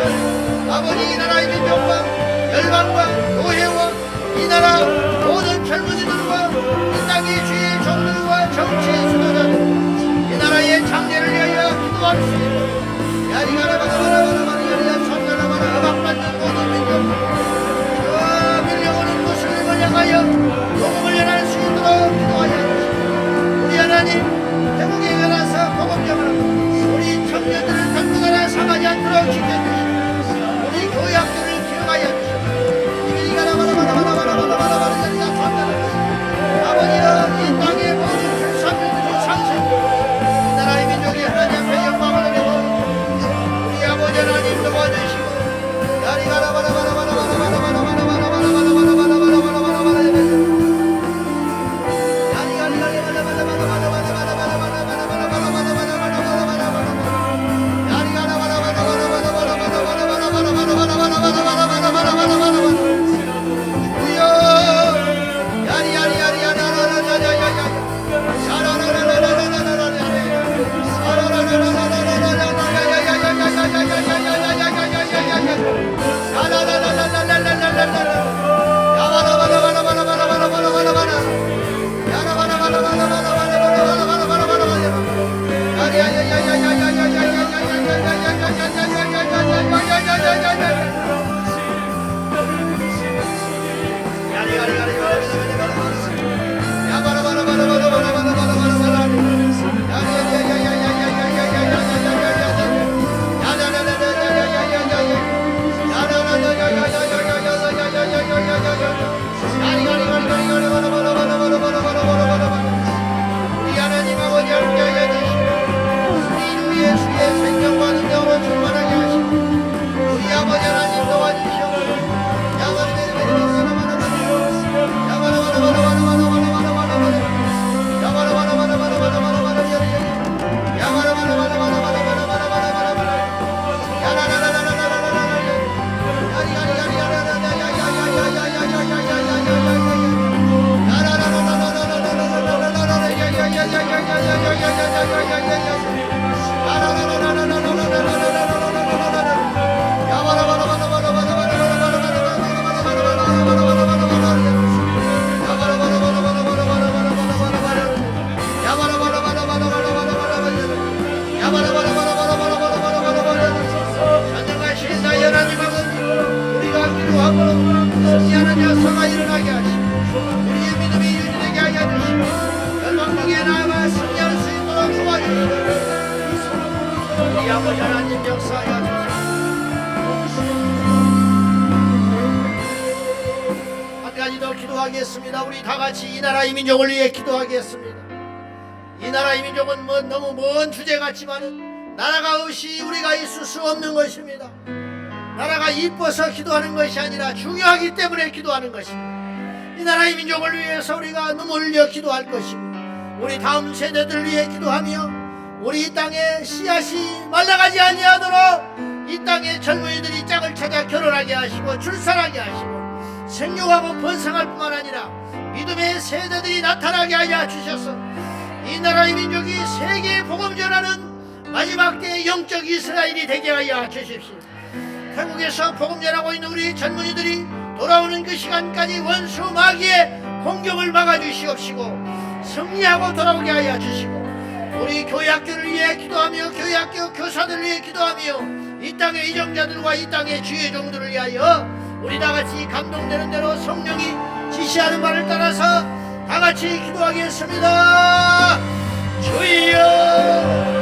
아버지 이 나라의 민족과 열방과 교회와 이 나라 모든 젊은이들과 이 땅의 주의 종들과 정치 수도자들 이 나라의 장래를 위하여 기도할 수 있는 음악받는 모든 민족 저 밀려오는 무슬림을 향하여 복음을 전할 수 있도록 기도하여 주시고 우리 하나님 태국에 일어나서 복음 전하고 우리 청년들을 당분간에 상하지 않도록 지켜주시고 우리 교회 학교를 기억하여 주시고 이 전능하신 하나님 아버지, 우리가 기도하고 승리하는 역사가 일어나게 하시고 우리의 믿음이 유지되게 하게 하시고 열방국에 나아가 승리할 수 있도록 도와주시고 우리 아버지 하나님 역사하여 주시옵소서. 한 가지 더 기도하겠습니다. 우리 다 같이 이 나라 이 민족을 위해 기도하겠습니다. 이 나라 이 민족은 너무 먼 주제 같지만 나라가 없이 우리가 있을 수 없는 것입니다. 나라가 이뻐서 기도하는 것이 아니라 중요하기 때문에 기도하는 것입니다. 이 나라 이 민족을 위해서 우리가 눈물 흘려 기도할 것입니다. 우리 다음 세대들을 위해 기도하며 우리 이 땅에 씨앗이 말라가지 아니하도록 이 땅의 젊은이들이 짝을 찾아 결혼하게 하시고 출산하게 하시고 생육하고 번성할 뿐만 아니라 믿음의 세대들이 나타나게 하여 주셔서 이 나라 이 민족이 세계에 복음 전하는 마지막 때의 영적 이스라엘이 되게 하여 주십시오. 태국에서 복음 전하고 있는 우리 젊은이들이 돌아오는 그 시간까지 원수 마귀의 공격을 막아주시옵시고 승리하고 돌아오게 하여 주시고 우리 교회학교를 위해 기도하며 교회학교 교사들을 위해 기도하며 이 땅의 이정자들과 이 땅의 주의 종들을 위하여 우리 다같이 감동되는 대로 성령이 지시하는 말을 따라서 다같이 기도하겠습니다. 주여